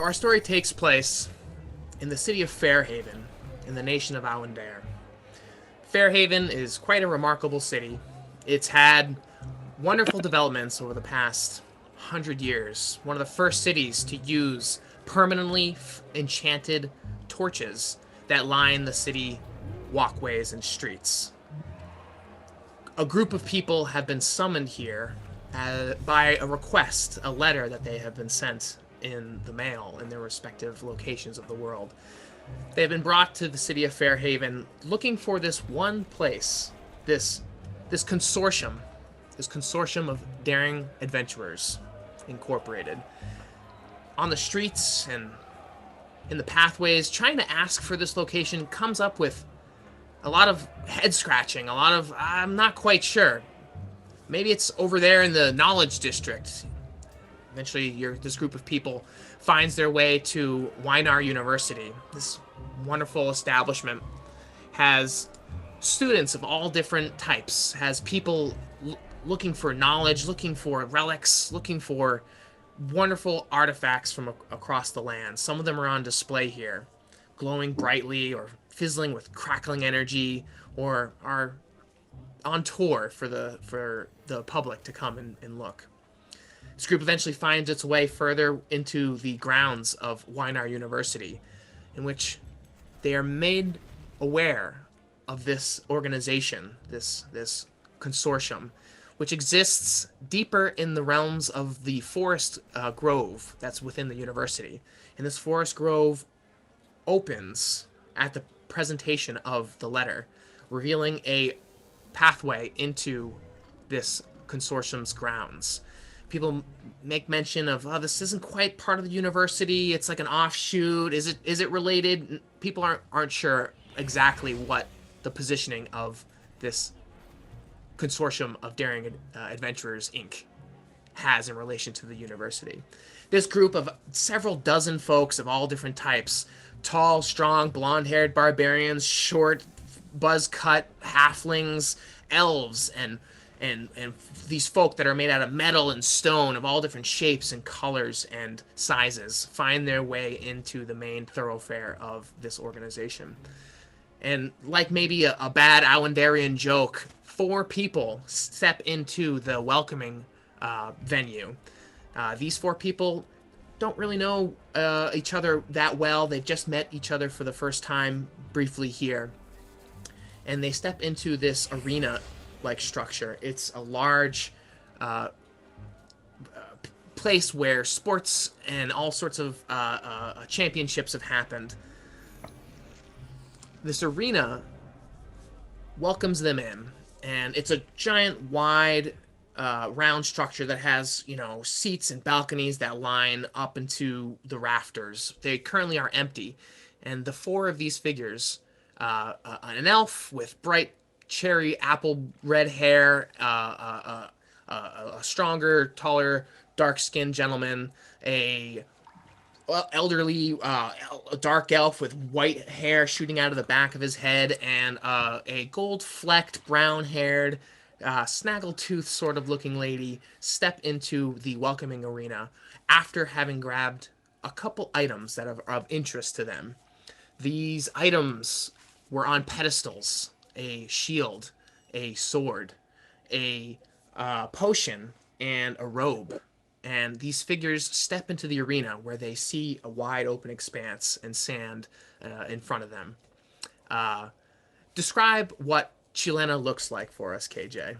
our story takes place in the city of Fairhaven, in the nation of Awendair. Fairhaven is quite a remarkable city. It's had wonderful developments over the past 100 years. One of the first cities to use permanently enchanted torches that line the city walkways and streets. A group of people have been summoned here by a request, a letter that they have been sent in the mail in their respective locations of the world. They have been brought to the city of Fairhaven looking for this one place, this consortium, this consortium of daring adventurers incorporated. On the streets and in the pathways, trying to ask for this location comes up with a lot of head scratching, a lot of, I'm not quite sure. Maybe it's over there in the Knowledge District. Eventually, this group of people finds their way to Qiylnna University. This wonderful establishment has students of all different types, has people looking for knowledge, looking for relics, looking for wonderful artifacts from across the land. Some of them are on display here, glowing brightly or fizzling with crackling energy, or are on tour for the public to come and look. This group eventually finds its way further into the grounds of Qiylnna University, in which they are made aware of this organization, this consortium, which exists deeper in the realms of the forest grove that's within the university. And this forest grove opens at the presentation of the letter, revealing a pathway into this consortium's grounds. People make mention of, oh, this isn't quite part of the university. It's like an offshoot. Is it related? People aren't sure exactly what the positioning of this consortium of daring adventurers Inc. has in relation to the university. This group of several dozen folks of all different types, tall, strong, blonde-haired barbarians, short, buzz-cut halflings, elves, and these folk that are made out of metal and stone of all different shapes and colors and sizes, find their way into the main thoroughfare of this organization. And like maybe a bad Awendarian joke, 4 people step into the welcoming venue. These 4 people don't really know each other that well. They've just met each other for the first time briefly here. And they step into this arena-like structure. It's a large place where sports and all sorts of championships have happened. This arena welcomes them in, and it's a giant, wide, round structure that has, seats and balconies that line up into the rafters. They currently are empty, and the 4 of these figures, an elf with bright cherry apple red hair, a stronger, taller, dark-skinned gentleman, a elderly dark elf with white hair shooting out of the back of his head, and a gold-flecked, brown-haired, snaggletooth sort of looking lady step into the welcoming arena after having grabbed a couple items that are of interest to them. These items were on pedestals: a shield, a sword, a potion, and a robe. And these figures step into the arena where they see a wide open expanse and sand in front of them. Describe what Qiylnna looks like for us, KJ.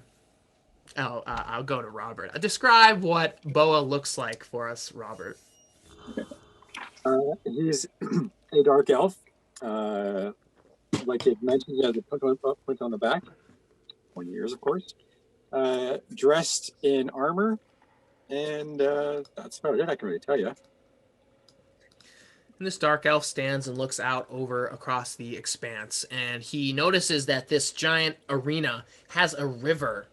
I'll go to Robert. Describe what Boa looks like for us, Robert. He's a dark elf. Like it mentioned, he has a point on the back. 20 years, of course. Dressed in armor. And that's about it I can really tell you. And this dark elf stands and looks out over across the expanse, and he notices that this giant arena has a river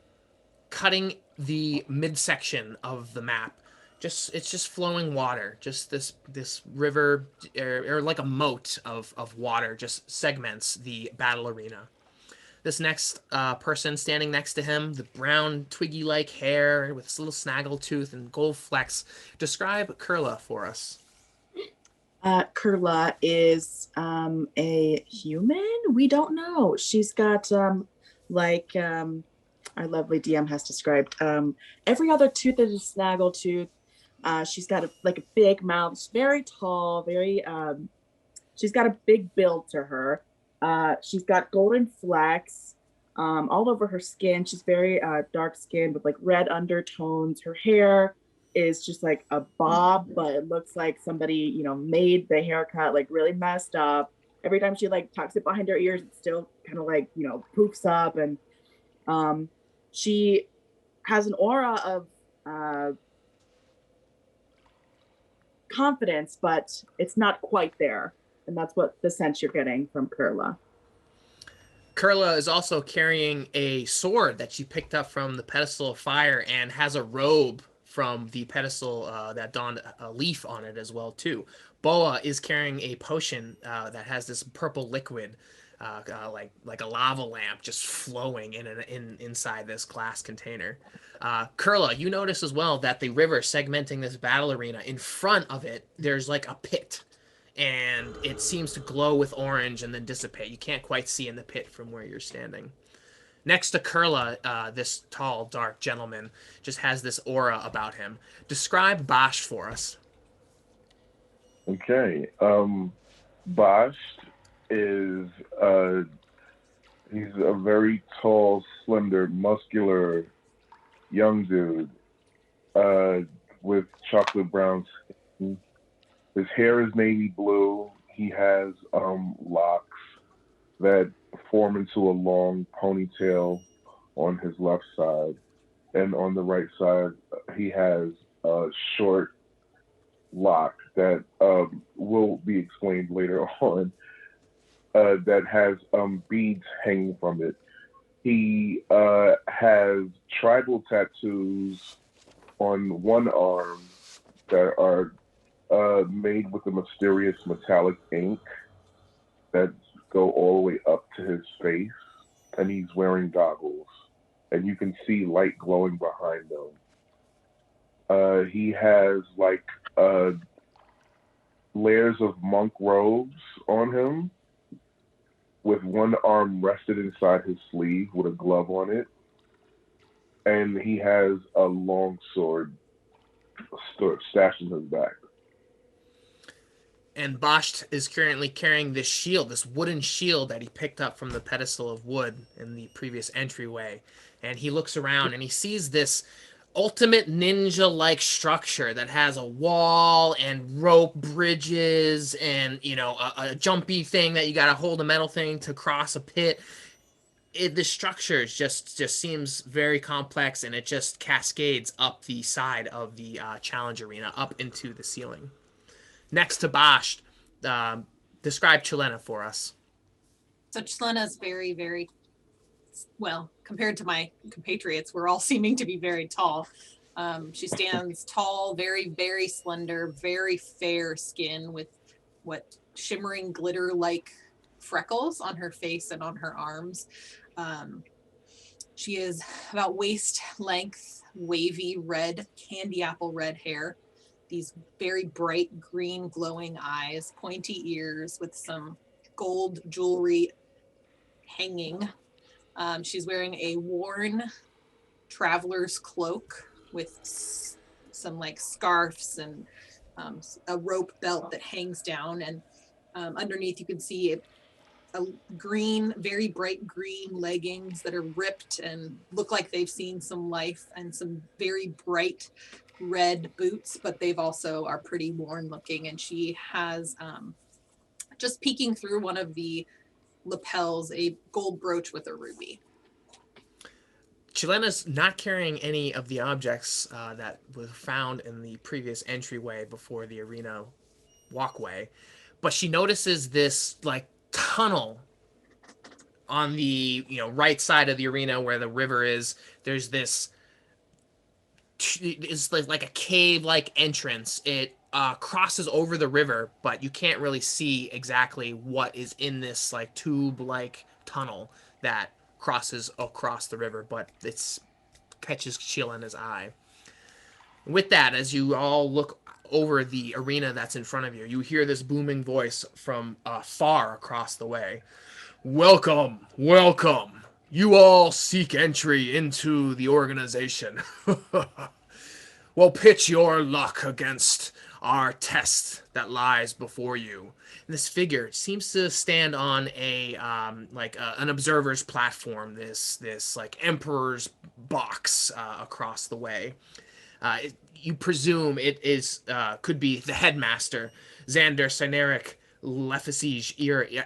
cutting the midsection of the map. It's just flowing water. Just this river, or like a moat of water, just segments the battle arena. This next person standing next to him, the brown twiggy-like hair with this little snaggle tooth and gold flecks. Describe Qirla for us. Qirla is a human. We don't know. She's got like our lovely DM has described. Every other tooth is a snaggle tooth. She's got like a big mouth. She's very tall. Very. She's got a big build to her. She's got golden flecks all over her skin. She's very dark skinned with like red undertones. Her hair is just like a bob, but it looks like somebody, made the haircut like really messed up. Every time she like tucks it behind her ears, it still kind of like, poofs up. And she has an aura of confidence, but it's not quite there. And that's what the sense you're getting from Qirla. Qirla is also carrying a sword that she picked up from the pedestal of fire and has a robe from the pedestal that donned a leaf on it as well too. Bhola is carrying a potion that has this purple liquid, like a lava lamp, just flowing inside this glass container. Qirla, you notice as well that the river segmenting this battle arena, in front of it, there's like a pit, and it seems to glow with orange and then dissipate. You can't quite see in the pit from where you're standing. Next to Qirla, this tall, dark gentleman just has this aura about him. Describe Bäsht for us. Okay. Bäsht is he's a very tall, slender, muscular young dude with chocolate brown skin. His hair is navy blue. He has locks that form into a long ponytail on his left side. And on the right side, he has a short lock that will be explained later on that has beads hanging from it. He has tribal tattoos on one arm that are made with a mysterious metallic ink that go all the way up to his face, and he's wearing goggles, and you can see light glowing behind him. He has like layers of monk robes on him, with one arm rested inside his sleeve with a glove on it, and he has a long sword stashed in his back. And Bäsht is currently carrying this shield, this wooden shield that he picked up from the pedestal of wood in the previous entryway. And he looks around and he sees this ultimate ninja-like structure that has a wall and rope bridges and, a jumpy thing that you got to hold a metal thing to cross a pit. The structure just seems very complex, and it just cascades up the side of the challenge arena, up into the ceiling. Next to Bäsht, describe Qiylnna for us. So Qiylnna is very, very, well, compared to my compatriots, we're all seeming to be very tall. She stands tall, very, very slender, very fair skin with what shimmering glitter-like freckles on her face and on her arms. She is about waist length, wavy red, candy apple red hair. These very bright green glowing eyes, pointy ears with some gold jewelry hanging. She's wearing a worn traveler's cloak with some like scarves and a rope belt that hangs down. And underneath you can see a green, very bright green leggings that are ripped and look like they've seen some life, and some very bright red boots, but they've also are pretty worn looking. And she has just peeking through one of the lapels a gold brooch with a ruby. Qiylnna's not carrying any of the objects that were found in the previous entryway before the arena walkway, but she notices this like tunnel on the right side of the arena where the river is. There's this is like a cave-like entrance. It crosses over the river, but you can't really see exactly what is in this like tube-like tunnel that crosses across the river, but it catches Qiylnna's eye. With that, as you all look over the arena that's in front of you. You hear this booming voice from far across the way. Welcome, welcome. You all seek entry into the organization. Well, pitch your luck against our test that lies before you. And this figure seems to stand on a an observer's platform. This like emperor's box across the way. You presume it is could be the headmaster, Xander Cyneric Lefasige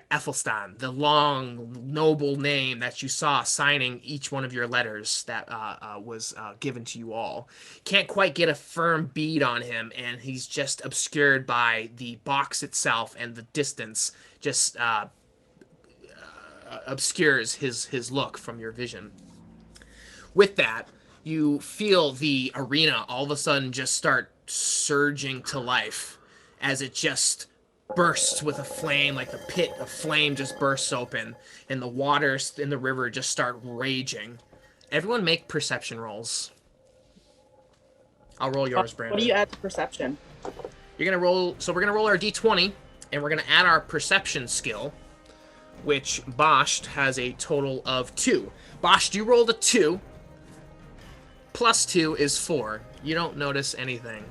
Ethelstan, the long noble name that you saw signing each one of your letters that was given to you all. Can't quite get a firm bead on him, and he's just obscured by the box itself, and the distance just obscures his look from your vision. With that, you feel the arena all of a sudden just start surging to life as it just bursts with a flame, like the pit of flame just bursts open, and the waters in the river just start raging. Everyone make perception rolls. I'll roll yours, Brandon. What do you add to perception? You're gonna roll, so we're gonna roll our d20, and we're gonna add our perception skill, which Bäsht has a total of 2. Bäsht, you rolled a 2. Plus 2 is 4. You don't notice anything.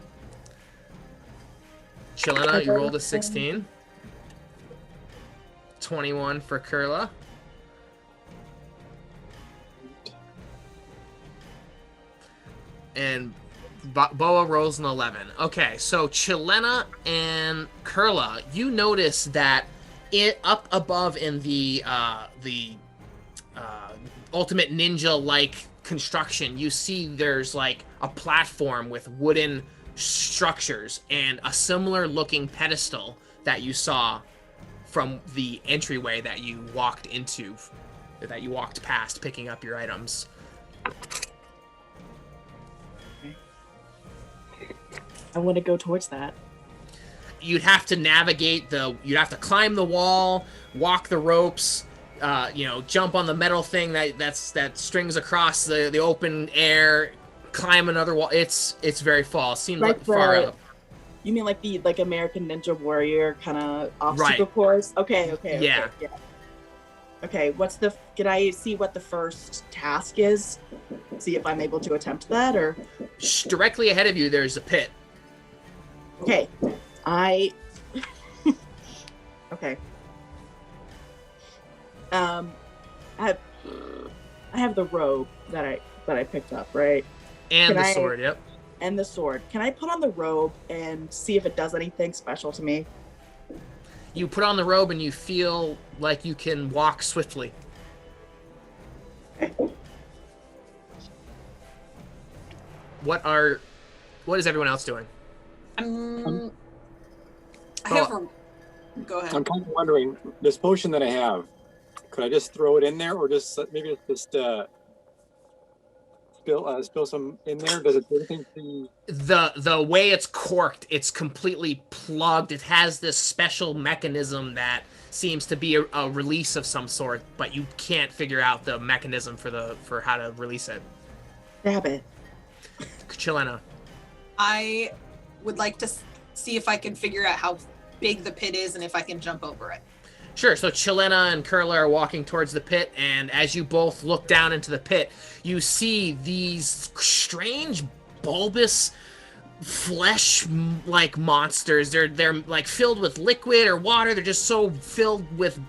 Qiylnna, you rolled a 16. 21 for Qirla. And Boa rolls an 11. Okay, so Qiylnna and Qirla, you notice that up above in the ultimate ninja-like construction, you see there's like a platform with wooden structures and a similar looking pedestal that you saw from the entryway that you walked into, that you walked past picking up your items. I want to go towards that. You'd have to navigate you'd have to climb the wall, walk the ropes, jump on the metal thing that strings across the open air, climb another wall. It's very far. It seems like far up. You mean like the American Ninja Warrior kind of obstacle course? Okay. Yeah. Okay, can I see what the first task is? See if I'm able to attempt that, or? Directly ahead of you, there's a pit. Okay, okay. I have the robe that I picked up, right? And the sword, yep. And the sword. Can I put on the robe and see if it does anything special to me? You put on the robe and you feel like you can walk swiftly. Okay. What is everyone else doing? Go ahead. I'm kind of wondering, this potion that I have, could I just throw it in there, or just maybe just spill some in there? Does it do anything to the way it's corked? It's completely plugged. It has this special mechanism that seems to be a release of some sort, but you can't figure out the mechanism for how to release it. Stab it. Qiylnna. I would like to see if I can figure out how big the pit is and if I can jump over it. Sure, so Qiylnna and Qirla are walking towards the pit, and as you both look down into the pit, you these strange, bulbous, flesh-like monsters. They're like filled with liquid or water. They're just so filled with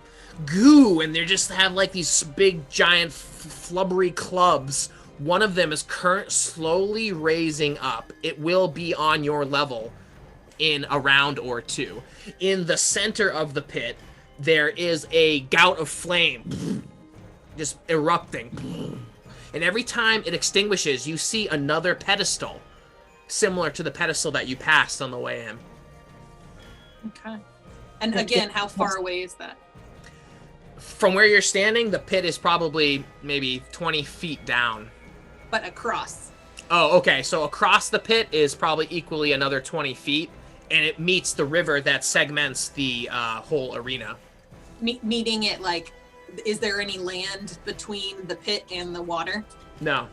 goo, and they just have like these big, giant, flubbery clubs. One of them is slowly raising up. It will be on your level in a round or two. In the center of the pit, there is a gout of flame just erupting. And every time it extinguishes, you see another pedestal similar to the pedestal that you passed on the way in. Okay. And again, how far away is that? From where you're standing, the pit is probably maybe 20 feet down. But across. Oh, okay. So across the pit is probably equally another 20 feet, and it meets the river that segments the whole arena. Meeting it, like, is there any land between the pit and the water? No.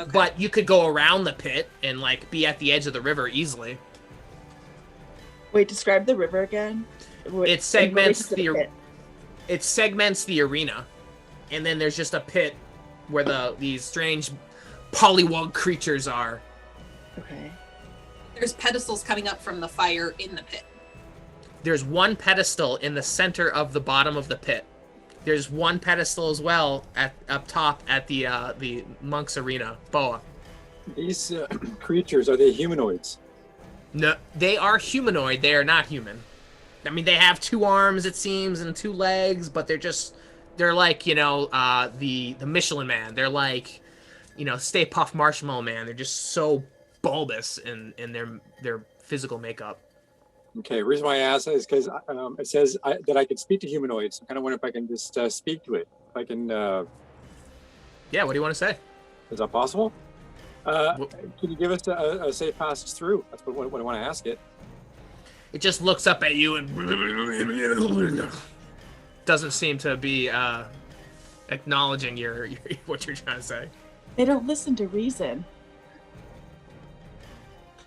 Okay. But you could go around the pit and, like, be at the edge of the river easily. Wait, describe the river again. It segments In relation to pit. it segments the arena, and then there's just a pit where these strange pollywog creatures are. Okay. There's pedestals coming up from the fire in the pit. There's one pedestal in the center of the bottom of the pit. There's one pedestal as well up top at the monks' arena. Boa. These creatures, are they humanoids? No, they are humanoid. They are not human. I mean, they have 2 arms, it seems, and 2 legs, but they're like, the Michelin Man. They're like, Stay Puft Marshmallow Man. They're just so bulbous in their physical makeup. Okay, the reason why I asked is because it says that I can speak to humanoids. I kind of wonder if I can just speak to it. If I can. Yeah, what do you want to say? Is that possible? Can you give us a safe passage through? That's what I want to ask it. It just looks up at you and doesn't seem to be acknowledging what you're trying to say. They don't listen to reason.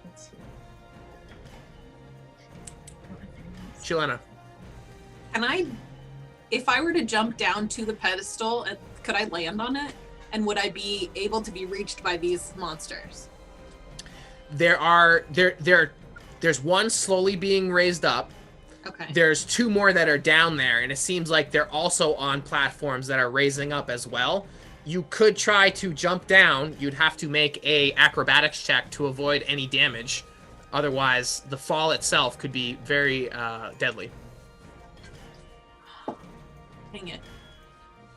Let's see. Qiylnna. If I were to jump down to the pedestal, could I land on it? And would I be able to be reached by these monsters? There's one slowly being raised up. Okay. There's 2 more that are down there, and it seems like they're also on platforms that are raising up as well. You could try to jump down. You'd have to make a acrobatics check to avoid any damage. Otherwise, the fall itself could be very deadly. Dang it.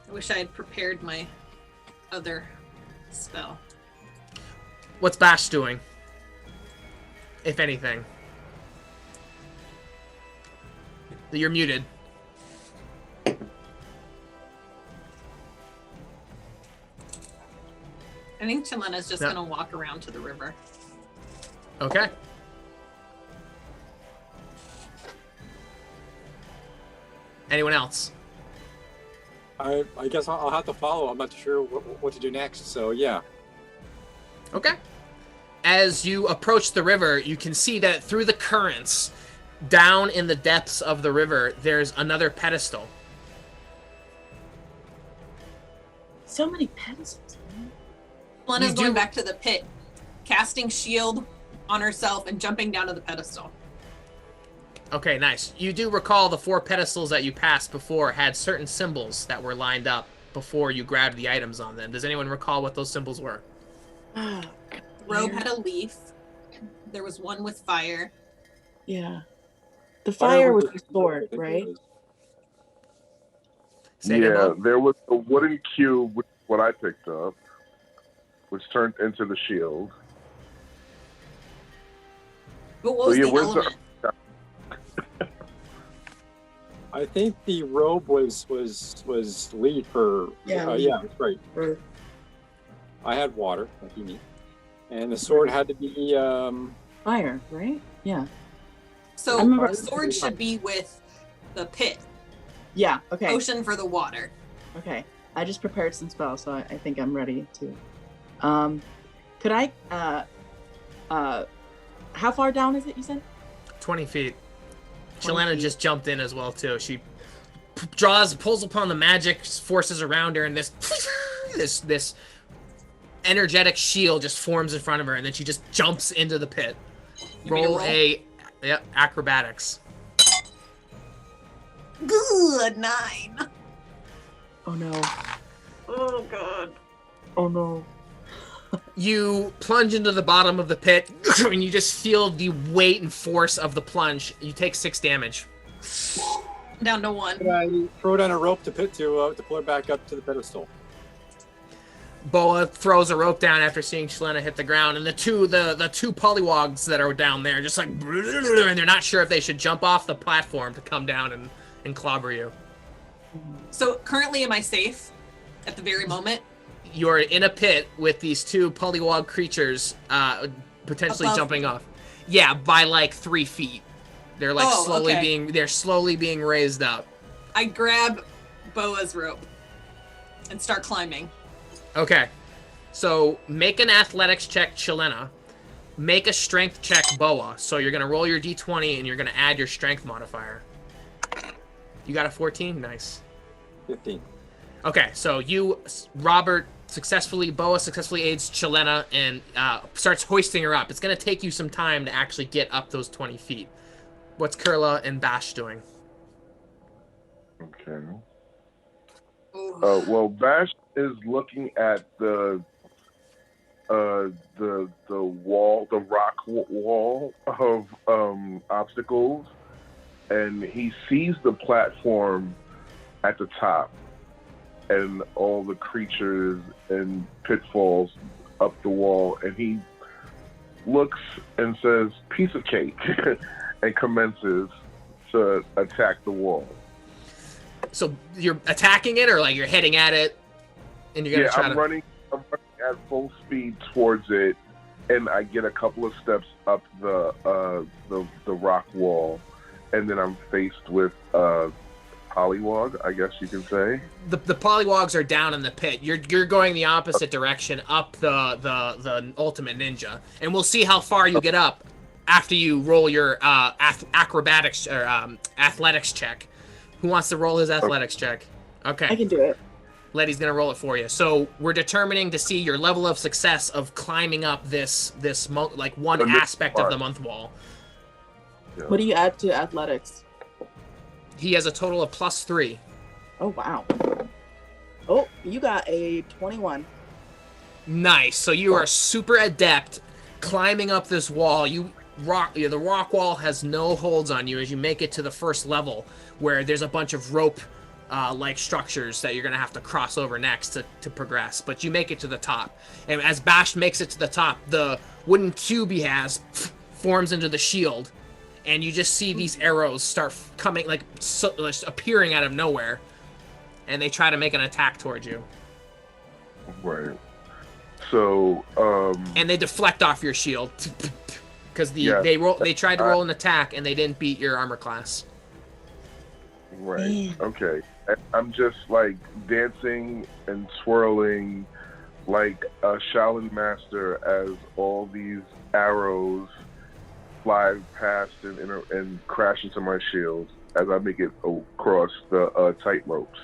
I wish I had prepared my other spell. What's Bäsht doing? If anything. You're muted. I think Qiylnna's just going to walk around to the river. Okay. Anyone else? I guess I'll have to follow. I'm not sure what to do next. So yeah. Okay. As you approach the river, you can see that through the currents, down in the depths of the river, there's another pedestal. So many pedestals. Qiylnna's going back to the pit, casting shield on herself and jumping down to the pedestal. Okay, nice. You do recall the 4 pedestals that you passed before had certain symbols that were lined up before you grabbed the items on them. Does anyone recall what those symbols were? Robe had a leaf. There was one with fire. Yeah. The fire was the sword, right? Yeah, there was a wooden cube, which is what I picked up, which turned into the shield. But what was the element? I think the robe was leaf or yeah, that's right. I had water, like you need, and the sword had to be fire, right? Yeah. So the sword should be with the pit. Yeah. Okay. Ocean for the water. Okay. I just prepared some spells, so I think I'm ready to. Could I? How far down is it? You said 20 feet. Qiylnna just jumped in as well too. She pulls upon the magic forces around her, and this energetic shield just forms in front of her, and then she just jumps into the pit. Roll acrobatics. Good 9. Oh no. Oh god. Oh no. You plunge into the bottom of the pit, and you just feel the weight and force of the plunge. You take 6 damage. Down to 1. Could I throw down a rope to pull her back up to the pedestal? Boa throws a rope down after seeing Qiylnna hit the ground, and the two pollywogs that are down there just like, and they're not sure if they should jump off the platform to come down and clobber you. So currently, am I safe at the very moment? You're in a pit with these 2 pollywog creatures potentially above jumping off. Yeah, by like 3 feet. They're like slowly being raised up. I grab Boa's rope and start climbing. Okay. So make an athletics check, Qiylnna. make a strength check, Boa. So you're going to roll your d20 and you're going to add your strength modifier. You got a 14? Nice. 15. Okay, so Boa successfully aids Qiylnna and starts hoisting her up. It's going to take you some time to actually get up those 20 feet. What's Qirla and Bäsht doing? Okay. Well, Bäsht is looking at the wall, the rock wall of obstacles, and he sees the platform at the top and all the creatures and pitfalls up the wall, and he looks and says, "Piece of cake," and commences to attack the wall. So you're attacking it, or like you're heading at it, and you're gonna try I'm running at full speed towards it, and I get a couple of steps up the rock wall, and then I'm faced with polywog, I guess you can say. The polywogs are down in the pit. You're going the opposite direction up the ultimate ninja, and we'll see how far you get up after you roll your acrobatics or athletics check. Who wants to roll his athletics check? Okay. I can do it. Lettie's gonna roll it for you. So we're determining to see your level of success of climbing up this like one aspect of the month wall. Yeah. What do you add to athletics? He has a total of +3. Oh wow. Oh, you got a 21. Nice. So you are super adept climbing up this wall. The rock wall has no holds on you as you make it to the first level, where there's a bunch of rope like structures that you're gonna have to cross over next to progress, but you make it to the top. And as Bäsht makes it to the top, the wooden cube he has forms into the shield, and you just see these arrows start coming, like appearing out of nowhere, and they try to make an attack towards you. Right. So and they deflect off your shield because they tried to roll an attack and they didn't beat your armor class. Right. Okay. I'm just like dancing and swirling like a Shaolin master as all these arrows fly past and crash into my shield as I make it across the tight ropes.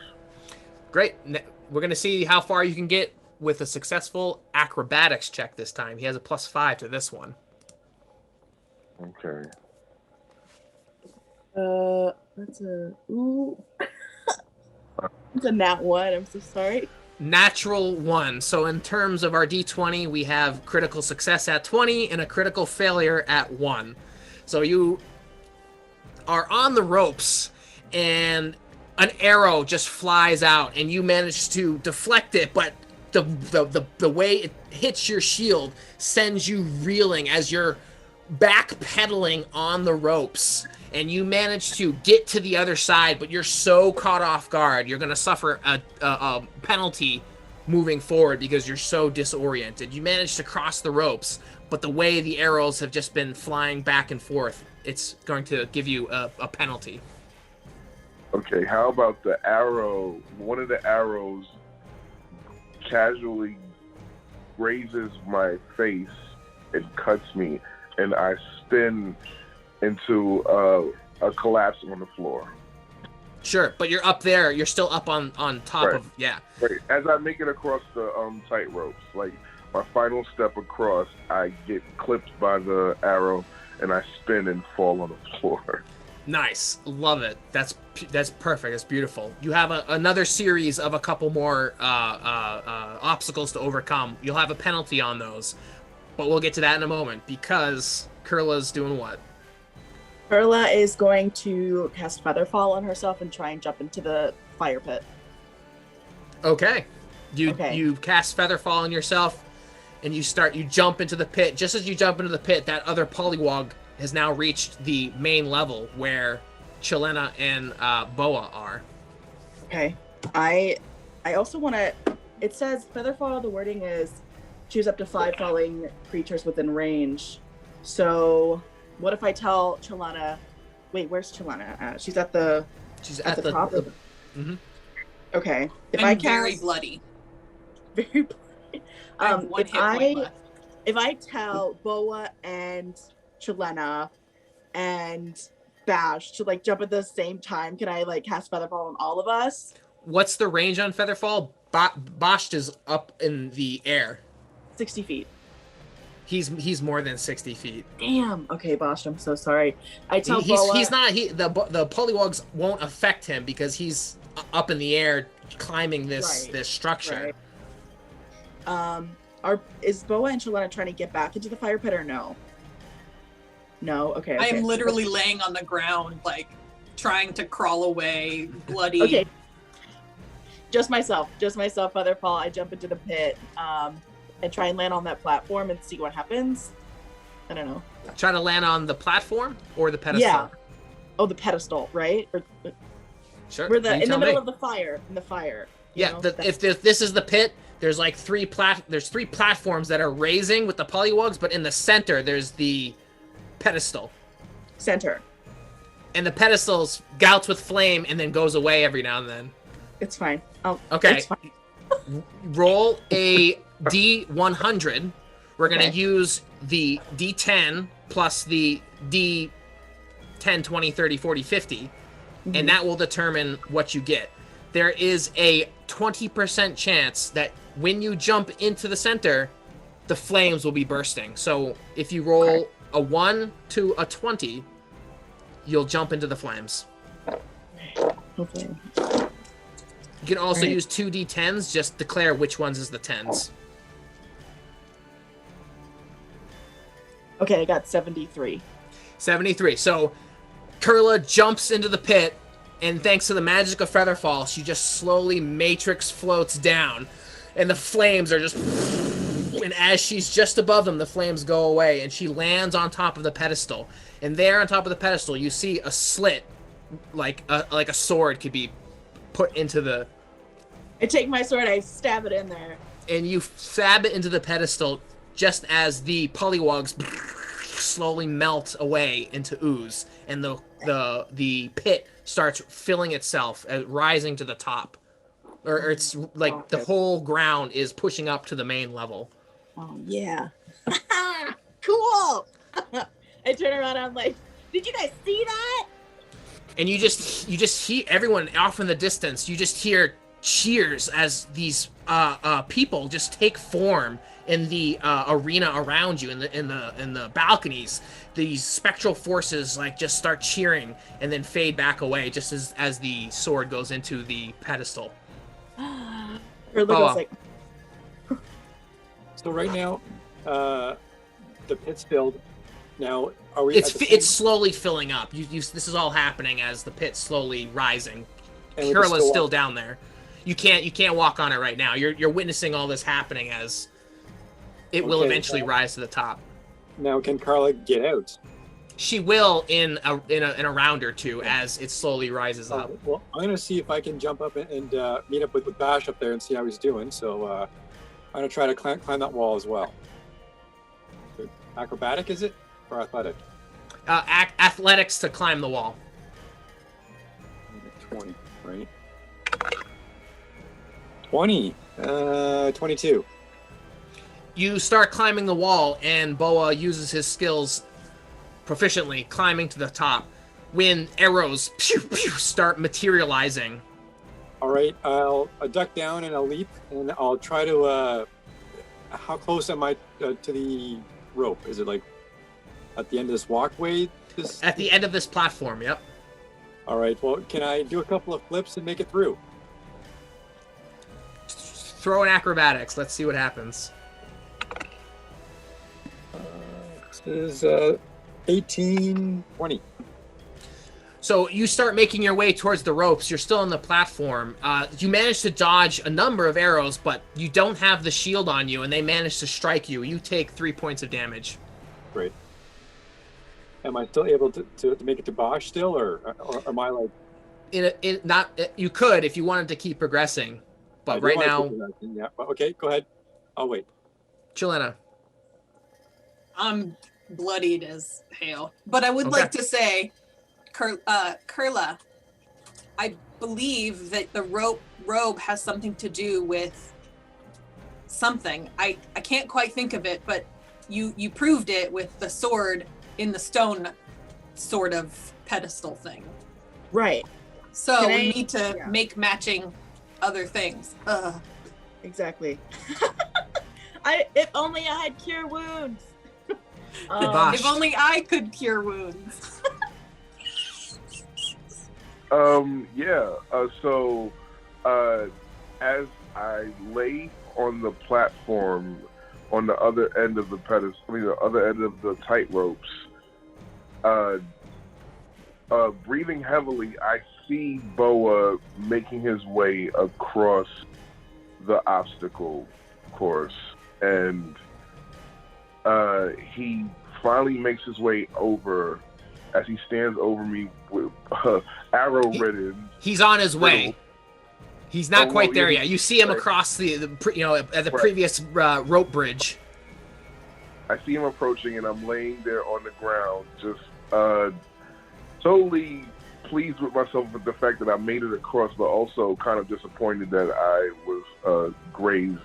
Great. We're going to see how far you can get with a successful acrobatics check this time. He has a +5 to this one. Okay. That's a it's a nat 1. I'm so sorry. Natural 1. So in terms of our D20, we have critical success at 20 and a critical failure at 1. So you are on the ropes and an arrow just flies out and you manage to deflect it, but the way it hits your shield sends you reeling as you're backpedaling on the ropes. And you manage to get to the other side, but you're so caught off guard, you're going to suffer a penalty moving forward because you're so disoriented. You manage to cross the ropes, but the way the arrows have just been flying back and forth, it's going to give you a penalty. Okay, how about the arrow? One of the arrows casually grazes my face and cuts me, and I spin into a collapse on the floor. Sure, but you're up there. You're still up on top of, yeah. Right. As I make it across the tight ropes, like my final step across, I get clipped by the arrow, and I spin and fall on the floor. Nice, love it. That's perfect. That's beautiful. You have another series of a couple more obstacles to overcome. You'll have a penalty on those, but we'll get to that in a moment because Qirla's doing what? Qirla is going to cast Featherfall on herself and try and jump into the fire pit. Okay. You cast Featherfall on yourself, and you jump into the pit. Just as you jump into the pit, that other polywog has now reached the main level where Qiylnna and Boa are. Okay. I also want to... It says Featherfall, the wording is choose up to 5 falling creatures within range. So... What if I tell Qiylnna, wait, where's Qiylnna? She's at the top. Mm-hmm. Okay. If I cast, very bloody. Very bloody. One hit point left. if I tell Bhola and Qiylnna and Bäsht to like jump at the same time, can I like cast Featherfall on all of us? What's the range on Featherfall? Bäsht is up in the air. 60 feet. He's more than 60 feet. Damn. Okay, Bäsht, I'm so sorry. I tell Bhola... He's not... The polywogs won't affect him because he's up in the air climbing this structure. Right. Is Bhola and Qiylnna trying to get back into the fire pit or no? No? Okay. I am literally laying on the ground, like, trying to crawl away, bloody. Okay. Just myself, Featherfall. I jump into the pit and try and land on that platform and see what happens. I don't know. Try to land on the platform or the pedestal? Yeah. Oh, the pedestal, right? Sure. We're in the middle of the fire. In the fire. Yeah. If this is the pit, there's like three platforms that are raising with the polywogs, but in the center there's the pedestal. Center. And the pedestal's gouts with flame and then goes away every now and then. It's fine. Oh, okay. It's fine. Roll a D100. We're going to use the D10 plus the D10, 20, 30, 40, 50, and that will determine what you get. There is a 20% chance that when you jump into the center, the flames will be bursting. So if you roll a 1 to a 20, you'll jump into the flames. Okay. You can also use 2 D10s, just declare which ones is the 10s. Okay, I got 73. 73. So Qirla jumps into the pit, and thanks to the magic of Featherfall, she just slowly matrix floats down, and the flames are just... And as she's just above them, the flames go away, and she lands on top of the pedestal. And there on top of the pedestal, you see a slit, like a sword could be put into the... I take my sword, I stab it in there. And you stab it into the pedestal just as the polywogs slowly melt away into ooze, and the pit starts filling itself, rising to the top. Or it's like the whole ground is pushing up to the main level. Oh, yeah. Cool! I turn around and I'm like, did you guys see that? And you just hear everyone off in the distance. You just hear cheers as these people just take form in the arena around you, in the balconies. These spectral forces like just start cheering and then fade back away just as the sword goes into the pedestal. Like... So right now, the pit's filled. Now, are we? It's slowly filling up. This is all happening as the pit's slowly rising. Qirla's still down there. You can't walk on it right now. You're witnessing all this happening as it will eventually rise to the top. Now, can Qirla get out? She will in a round or two as it slowly rises up. Well, I'm gonna see if I can jump up and meet up with Bäsht up there and see how he's doing. So I'm gonna try to climb that wall as well. Acrobatic, is it, or athletic? Athletics to climb the wall. 20, right? 20. 22. You start climbing the wall, and Boa uses his skills proficiently, climbing to the top. When arrows start materializing. All right, I'll duck down and I'll leap, and I'll try to. How close am I to the rope? Is it like at the end of this walkway? At the end of this platform, yep. All right, well, can I do a couple of flips and make it through? Throw in acrobatics. Let's see what happens. This is 18, 20. So you start making your way towards the ropes. You're still on the platform. You manage to dodge a number of arrows, but you don't have the shield on you, and they manage to strike you. You take 3 points of damage. Great. Am I still able to make it to Bäsht still, or am I like... You could if you wanted to keep progressing, but right now... Yeah. Okay, go ahead. I'll wait. Qiylnna. I'm bloodied as hell. But I would like to say, Qirla, I believe that the robe has something to do with something. I can't quite think of it, but you proved it with the sword in the stone sort of pedestal thing. Right. So we need to make matching other things. Exactly. If only I had cure wounds. If only I could cure wounds. So as I lay on the platform on the other end of the pedestal, the other end of the tight ropes, breathing heavily, I see Boa making his way across the obstacle course, and he finally makes his way over as he stands over me with arrow-ridden. He's on his way. He's not quite there yet. You see him across the at the previous rope bridge. I see him approaching, and I'm laying there on the ground, just totally pleased with myself with the fact that I made it across, but also kind of disappointed that I was grazed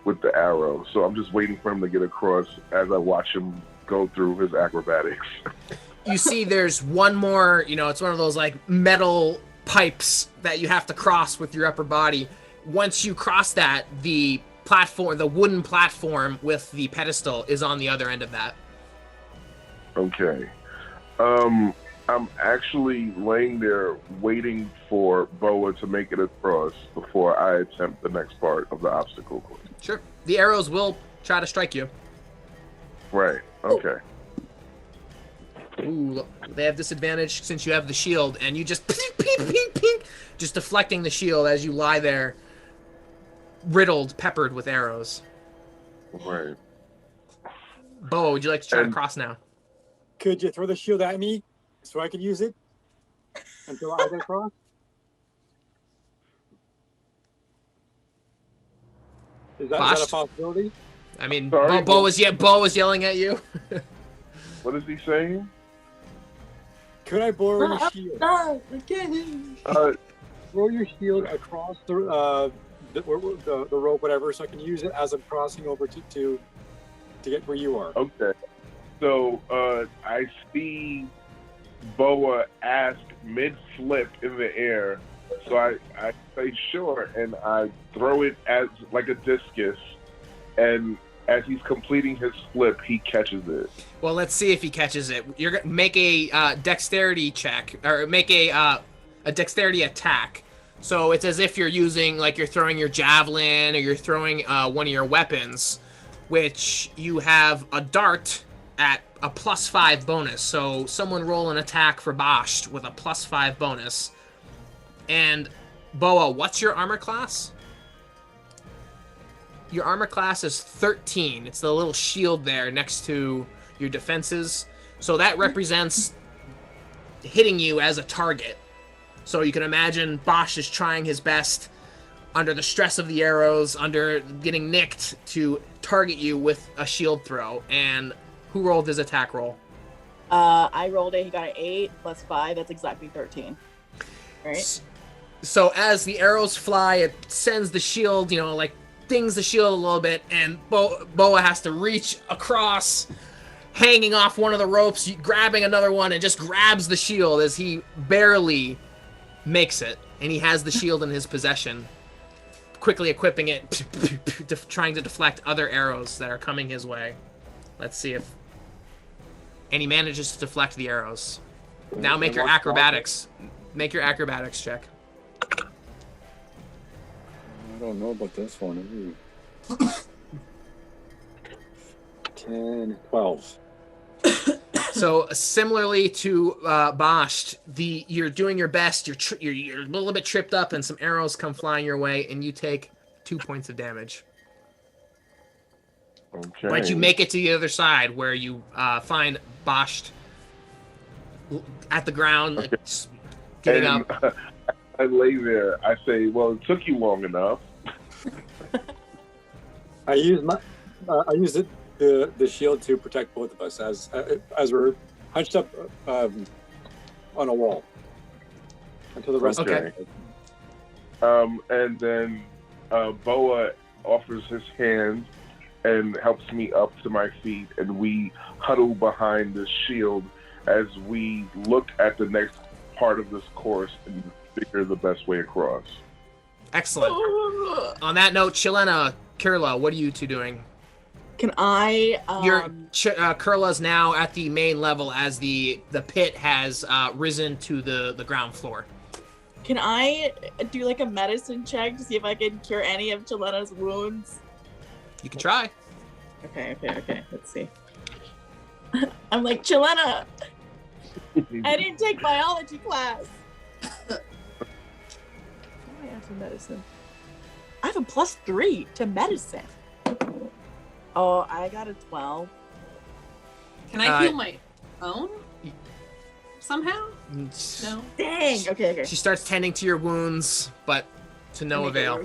with the arrow. So I'm just waiting for him to get across as I watch him go through his acrobatics. You see there's one more, it's one of those like metal pipes that you have to cross with your upper body. Once you cross that, the platform, the wooden platform with the pedestal is on the other end of that. Okay. I'm actually laying there waiting for Boa to make it across before I attempt the next part of the obstacle course. Sure. The arrows will try to strike you. Right. Okay. Ooh, they have disadvantage since you have the shield, and you just ping, just deflecting the shield as you lie there, riddled, peppered with arrows. Right. Bo, would you like to try to cross now? Could you throw the shield at me so I could use it until I get across? Is that a possibility? I mean, Bo was yelling at you. What is he saying? Could I borrow your shield? Throw your shield across the rope, whatever, so I can use it as I'm crossing over to get where you are. Okay. So I see Boa ask mid-flip in the air. So I say sure, and I throw it as like a discus, and as he's completing his flip, he catches it. Well, let's see if he catches it. You're gonna make a dexterity check, or make a dexterity attack. So it's as if you're using, like you're throwing your javelin, or you're throwing one of your weapons, which you have a dart at a +5 bonus. So someone roll an attack for Bäsht with a +5 bonus. And Boa, what's your armor class? Your armor class is 13. It's the little shield there next to your defenses. So that represents hitting you as a target. So you can imagine Bäsht is trying his best under the stress of the arrows, under getting nicked, to target you with a shield throw. And who rolled his attack roll? I rolled it. He got an 8 + 5. That's exactly 13. Right? So as the arrows fly, it sends the shield, dings the shield a little bit, and Boa has to reach across, hanging off one of the ropes, grabbing another one, and just grabs the shield as he barely makes it. And he has the shield in his possession, quickly equipping it, trying to deflect other arrows that are coming his way. Let's see if... And he manages to deflect the arrows. Now make your acrobatics. Make your acrobatics check. I don't know about this one. 10, 12. So similarly to Bäsht, you're doing your best. You're a little bit tripped up, and some arrows come flying your way, and you take 2 points of damage. Okay. But you make it to the other side, where you find Bäsht at the ground, okay. Getting up. I lay there. I say, "Well, it took you long enough." I use the shield to protect both of us as we're hunched up on a wall until the rest. Okay. And then Boa offers his hand, and helps me up to my feet, and we huddle behind this shield as we look at the next part of this course and figure the best way across. Excellent. On that note, Qiylnna, Qirla, what are you two doing? Can I? Qirla's now at the main level as the pit has risen to the ground floor. Can I do like a medicine check to see if I can cure any of Qiylnna's wounds? You can try. Okay. Let's see. I'm like, Qiylnna, I didn't take biology class. Why after medicine? I have a +3 to medicine. Oh, I got a 12. Can I heal my own? Somehow? No. Dang. Okay. She starts tending to your wounds, but to no avail.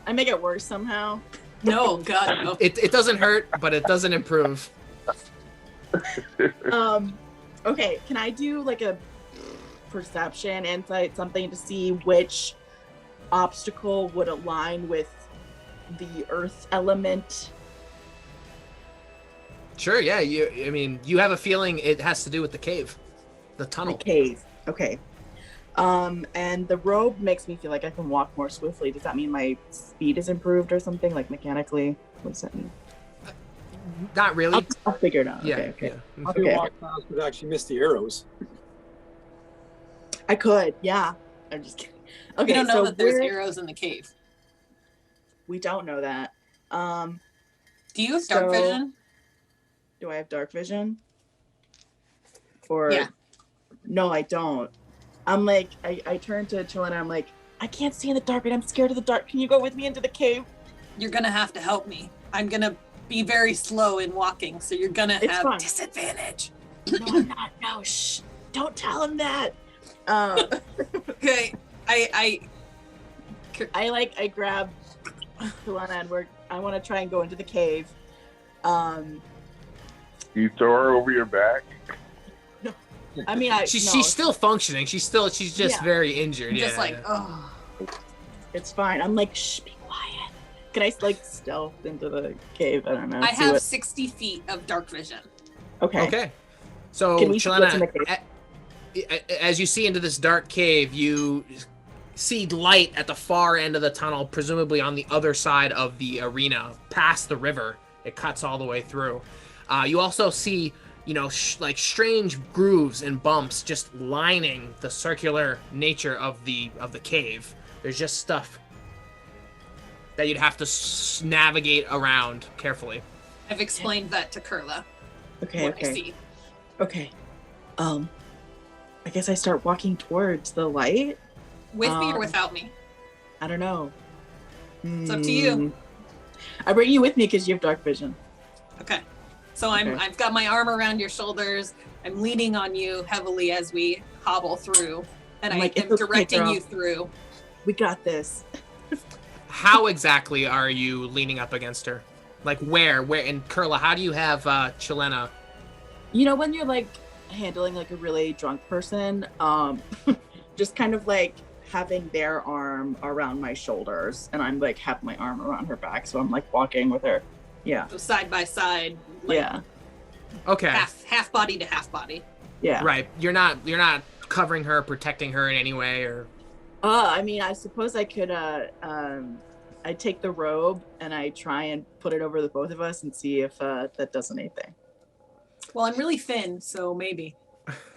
I make it worse somehow. No, God, no. It doesn't hurt, but it doesn't improve. Okay, can I do like a perception, insight, something to see which obstacle would align with the earth element? Sure, yeah. You have a feeling it has to do with the cave. The tunnel. The cave. Okay. And the robe makes me feel like I can walk more swiftly. Does that mean my speed is improved or something, like mechanically? What does that mean? Not really. I'll figure it out. Yeah, Okay. yeah. How do you walk fast but actually miss the arrows? I could, yeah. I'm just kidding. Okay, We don't know that there's arrows in the cave. We don't know that. Do you have dark vision? Do I have dark vision? Or yeah. No, I don't. I'm like, I turn to Qiylnna, I'm like, I can't see in the dark and I'm scared of the dark. Can you go with me into the cave? You're gonna have to help me. I'm gonna be very slow in walking, so you're gonna have fine. disadvantage. No, I'm not. No, shh. Don't tell him that. Okay. I grab Qiylnna and I want to try and go into the cave. You throw her over your back? No. I mean, she's still functioning. She's just very injured. Just oh. It's fine. I'm like, shh, be quiet. Can I like stealth into the cave? I don't know. I have 60 feet of dark vision. Okay. So Qiylnna, as you see into this dark cave, you see light at the far end of the tunnel, presumably on the other side of the arena, past the river. It cuts all the way through. You also see, like strange grooves and bumps just lining the circular nature of the cave. There's just stuff that you'd have to navigate around carefully. I've explained that to Qirla. Okay. I see. Okay. I guess I start walking towards the light. With me or without me? I don't know. It's up to you. I bring you with me because you have dark vision. Okay. So I've got my arm around your shoulders. I'm leaning on you heavily as we hobble through, and I am directing you through. We got this. How exactly are you leaning up against her? Like where? And Qirla, how do you have Qiylnna? When you're like handling like a really drunk person, just kind of like having their arm around my shoulders, and I'm like have my arm around her back, so I'm like walking with her. Yeah. So side by side. Yeah. Okay. Half body to half body. Yeah. Right. You're not covering her, protecting her in any way, or. I mean, I suppose I could. I take the robe and I try and put it over the both of us and see if that does anything. Well, I'm really thin, so maybe.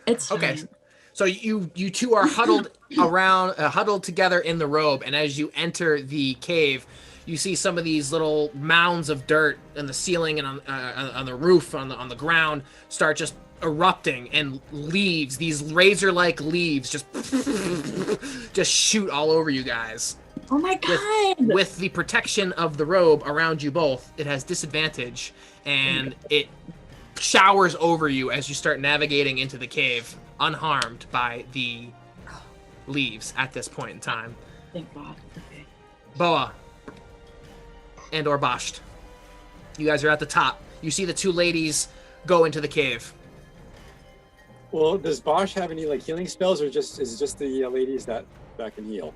It's okay. fine. So you two are huddled together in the robe, and as you enter the cave, you see some of these little mounds of dirt in the ceiling and on the roof, on the ground, start just erupting, and leaves, these razor-like leaves, just shoot all over you guys. Oh my god! With the protection of the robe around you both, it has disadvantage, and it showers over you as you start navigating into the cave, unharmed by the leaves at this point in time. Thank God. Okay. Boa and or Bäsht, you guys are at the top. You see the two ladies go into the cave. Well, does Bäsht have any like healing spells, or is it just the ladies that can heal?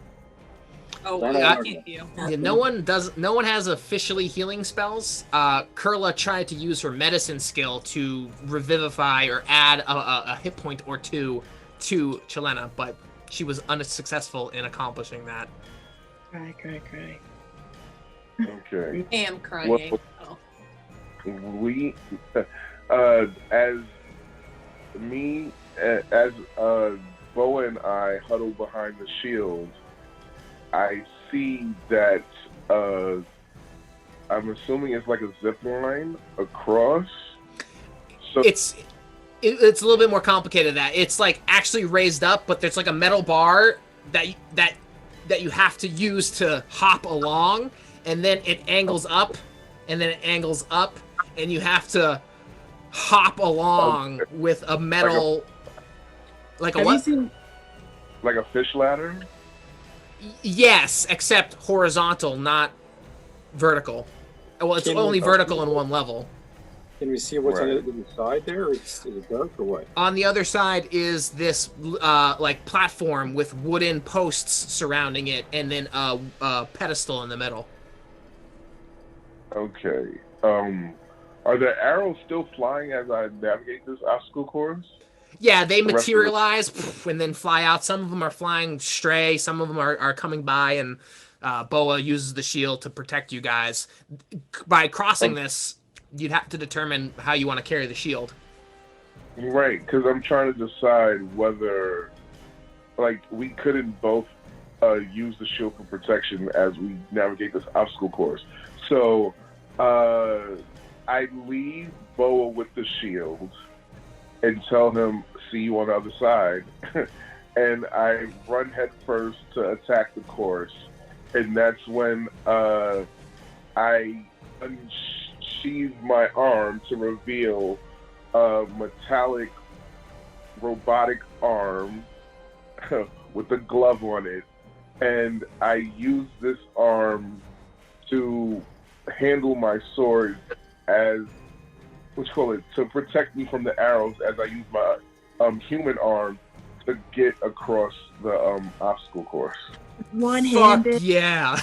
Oh, No, I no, can't heal. Yeah, no one has officially healing spells. Qirla tried to use her medicine skill to revivify or add a hit point or two to Qiylnna, but she was unsuccessful in accomplishing that. Cry. Okay. I am crying. Well, we, as me, as Boa and I huddle behind the shield, I see that I'm assuming it's like a zip line across. So It's a little bit more complicated than that. It's like actually raised up, but there's like a metal bar that you have to use to hop along, and then it angles up, and then it angles up, and you have to hop along with a metal, like a Have what? you seen? like a fish ladder. Yes, except horizontal, not vertical. Well, it's Can only we- vertical in one level. Can we see what's Right. on the side there? Or is it dark or what? On the other side is this like platform with wooden posts surrounding it, and then a pedestal in the middle. Okay. Are the arrows still flying as I navigate this obstacle course? Yeah, they The rest of materialize and then fly out. Some of them are flying stray. Some of them are coming by, and Boa uses the shield to protect you guys. By crossing this, you'd have to determine how you want to carry the shield. Right, because I'm trying to decide whether, like, we couldn't both use the shield for protection as we navigate this obstacle course. So, I leave Boa with the shield and tell him, "See you on the other side," and I run headfirst to attack the course, and that's when I unsheathe my arm to reveal a metallic robotic arm with a glove on it, and I use this arm to handle my sword as to protect me from the arrows as I use my human arm to get across the obstacle course. One-handed. Fuck yeah.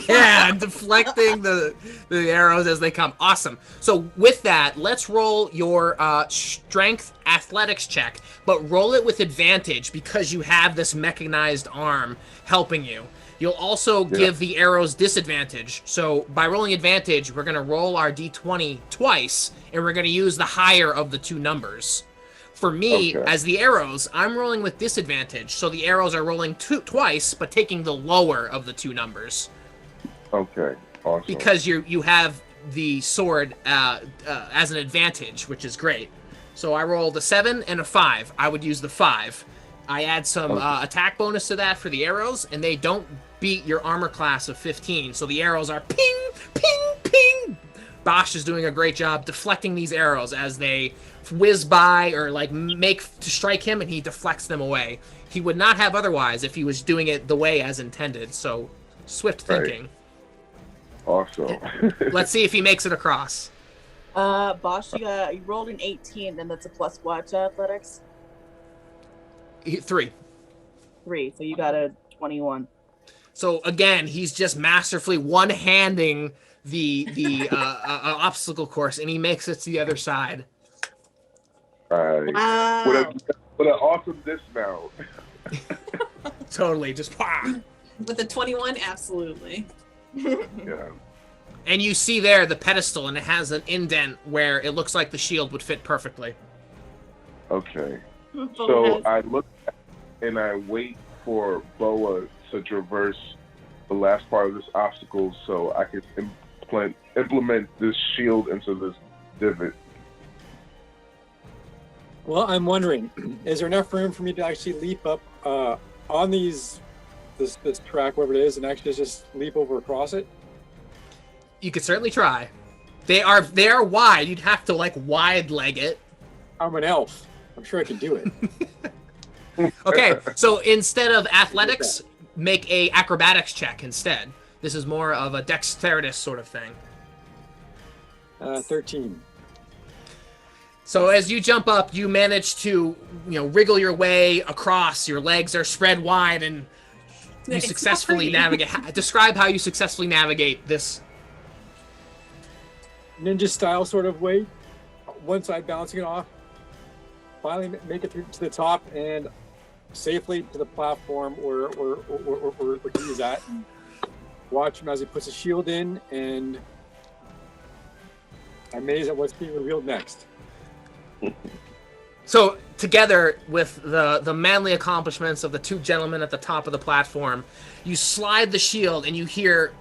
Yeah, deflecting the arrows as they come. Awesome. So with that, let's roll your strength athletics check, but roll it with advantage because you have this mechanized arm helping you. You'll also give the arrows disadvantage. So by rolling advantage, we're going to roll our d20 twice, and we're going to use the higher of the two numbers. For me, as the arrows, I'm rolling with disadvantage, so the arrows are rolling twice, but taking the lower of the two numbers. Okay, awesome. Because you have the sword as an advantage, which is great. So I rolled a 7 and a 5. I would use the 5. I add some attack bonus to that for the arrows, and they don't beat your armor class of 15, so the arrows are ping, ping, ping. Bäsht is doing a great job deflecting these arrows as they whiz by or like make to strike him, and he deflects them away. He would not have otherwise if he was doing it the way as intended. So swift thinking. Awesome. Let's see if he makes it across. Bäsht, you rolled an 18, then that's a plus what to athletics? 3. 3, so you got a 21. So again, he's just masterfully one-handing the obstacle course, and he makes it to the other side. Wow. What an awesome dismount. Totally, just With a 21, absolutely. Yeah. And you see there the pedestal, and it has an indent where it looks like the shield would fit perfectly. Okay. So I look and I wait for Boa to traverse the last part of this obstacle so I can implement this shield into this divot. Well, I'm wondering, is there enough room for me to actually leap up on this track, whatever it is, and actually just leap over across it? You could certainly try. They are wide. You'd have to like wide leg it. I'm an elf. I'm sure I can do it. Okay, so instead of athletics, make a acrobatics check instead. This is more of a dexterity sort of thing. 13. So as you jump up, you manage to, wriggle your way across. Your legs are spread wide, and You successfully navigate. Describe how you successfully navigate this ninja style sort of way. One side bouncing it off. Finally make it to the top and safely to the platform where he is at. Watch him as he puts a shield in, and I'm amazed at what's being revealed next. So, together with the manly accomplishments of the two gentlemen at the top of the platform, you slide the shield and you hear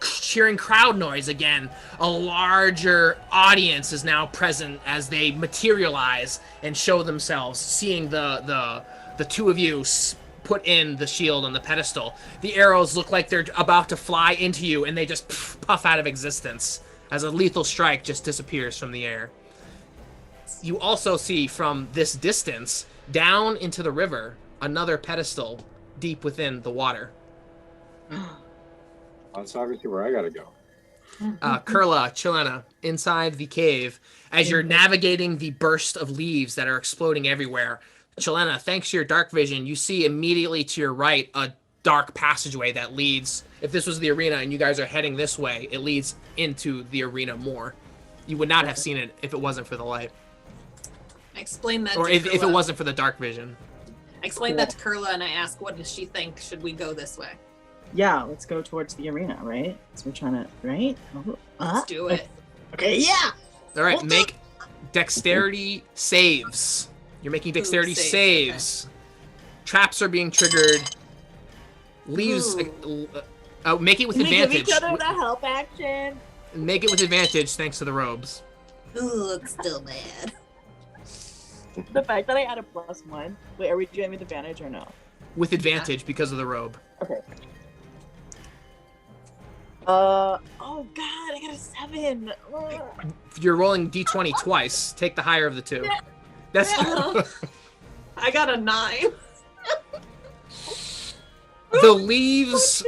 cheering crowd noise again. A larger audience is now present as they materialize and show themselves, seeing the two of you put in the shield on the pedestal. The arrows look like they're about to fly into you, and they just puff out of existence as a lethal strike just disappears from the air. You also see from this distance, down into the river, another pedestal deep within the water. That's obviously where I gotta go. Qirla, Qiylnna, inside the cave, as you're navigating the burst of leaves that are exploding everywhere. Qiylnna, thanks to your dark vision, you see immediately to your right a dark passageway that leads, if this was the arena and you guys are heading this way, it leads into the arena more. You would not have seen it if it wasn't for the light. I explain that or to if Qirla. it wasn't for the dark vision. I explain that to Qirla and I ask, what does she think? Should we go this way? Yeah, let's go towards the arena, right? So we're trying to, right? Let's do it. Okay, yeah! All right, make dexterity saves. You're making dexterity saves. Okay. Traps are being triggered. Leaves. Make it with advantage. Give each other the help action. Make it with advantage thanks to the robes. Ooh, it's still bad. The fact that I had a +1. Wait, are we doing with advantage or no? With advantage because of the robe. Okay. Oh god, I got a 7. You're rolling d20 twice. Take the higher of the two. That's. I got a 9. The leaves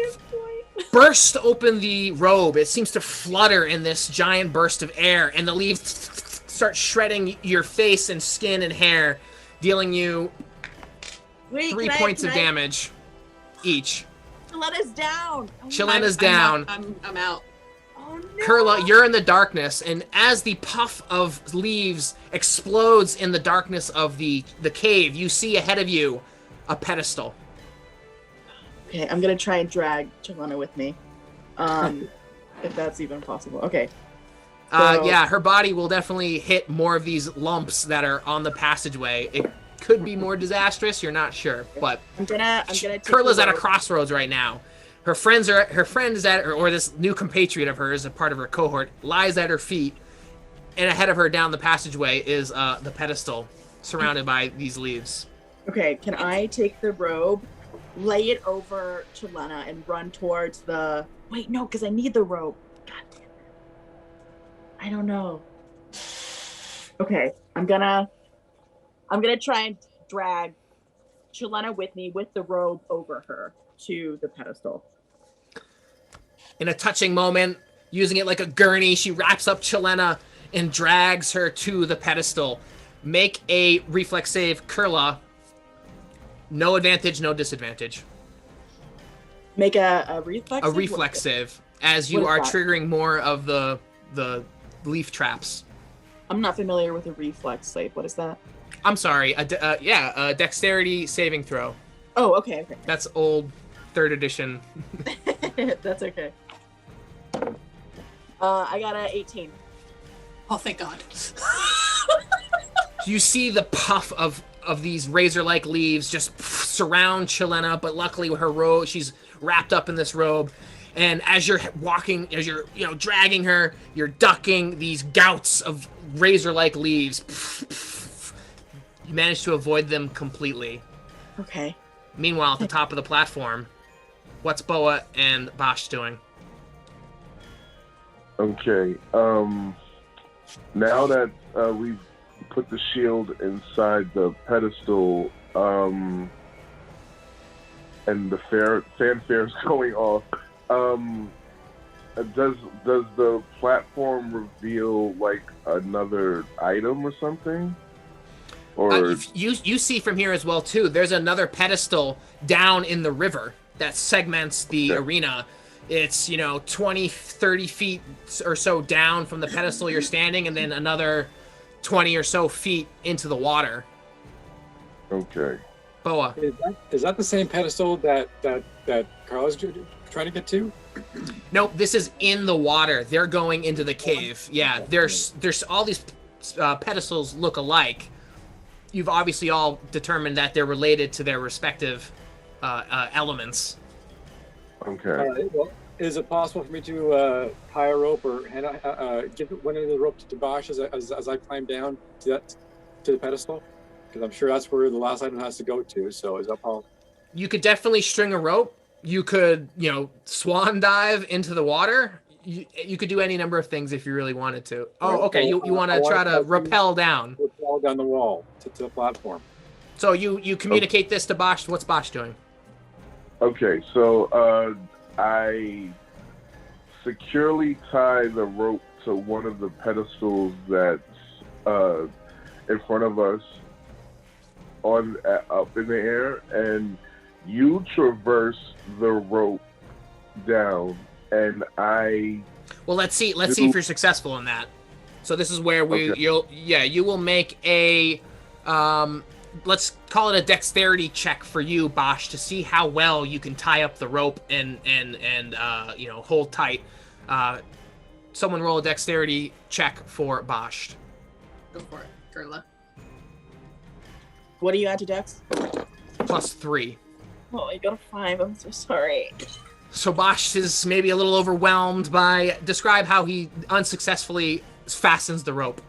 burst open the robe. It seems to flutter in this giant burst of air, and the leaves start shredding your face and skin and hair, dealing you 3 points of damage each. Qiylnna's down. Qiylnna's down. I'm out. Oh no. Qirla, you're in the darkness, and as the puff of leaves explodes in the darkness of the cave, you see ahead of you a pedestal. Okay, I'm gonna try and drag Qiylnna with me, if that's even possible. Okay. So... yeah, her body will definitely hit more of these lumps that are on the passageway. It could be more disastrous. You're not sure, but I'm gonna. Take Qirla's at a crossroads right now. Her friend is at her, or this new compatriot of hers, a part of her cohort, lies at her feet, and ahead of her down the passageway is the pedestal, surrounded by these leaves. Okay, can I take the robe, lay it over Qiylnna, and run towards the... Wait, no, because I need the robe. God damn it. I don't know. Okay, I'm gonna try and drag Qiylnna with me with the robe over her to the pedestal. In a touching moment, using it like a gurney, she wraps up Qiylnna and drags her to the pedestal. Make a reflex save, Qirla. No advantage, no disadvantage. Make a reflex save? A reflex save, as you are triggering more of the leaf traps. I'm not familiar with a reflex save. What is that? I'm sorry. A dexterity saving throw. Oh, okay. That's old 3rd edition. That's okay. I got a 18. Oh, thank God. You see the puff of these razor-like leaves just surround Qiylnna, but luckily with her robe, she's wrapped up in this robe. And as you're walking, as you're dragging her, you're ducking these gouts of razor-like leaves. You manage to avoid them completely. Okay. Meanwhile, at the top of the platform, what's Boa and Bäsht doing? Okay. Now that we've put the shield inside the pedestal, and the fanfare is going off, does the platform reveal like another item or something? Or you see from here as well too. There's another pedestal down in the river that segments the arena. It's, 20, 30 feet or so down from the pedestal you're standing, and then another 20 or so feet into the water. Okay. Boa. Is that the same pedestal that Carla's trying to get to? Nope, this is in the water. They're going into the cave. Yeah, there's all these pedestals look alike. You've obviously all determined that they're related to their respective elements. Okay. All right. Well, is it possible for me to tie a rope or give one end of the rope to Bäsht as I climb down to the pedestal? Because I'm sure that's where the last item has to go to. So is that possible? You could definitely string a rope. You could, swan dive into the water. You could do any number of things if you really wanted to. Oh, okay. You want to try to rappel down. Rappel down the wall to the platform. So you communicate this to Bäsht. What's Bäsht doing? Okay, so I securely tie the rope to one of the pedestals that's in front of us up in the air, and you traverse the rope down, and I. Well, let's see if you're successful in that. So this is where you will make a let's call it a dexterity check for you, Bäsht, to see how well you can tie up the rope and hold tight. Someone roll a dexterity check for Bäsht. Go for it, Qirla. What do you add to Dex? +3. Oh, I got a 5. I'm so sorry. So Bäsht is maybe a little overwhelmed by. Describe how he unsuccessfully fastens the rope.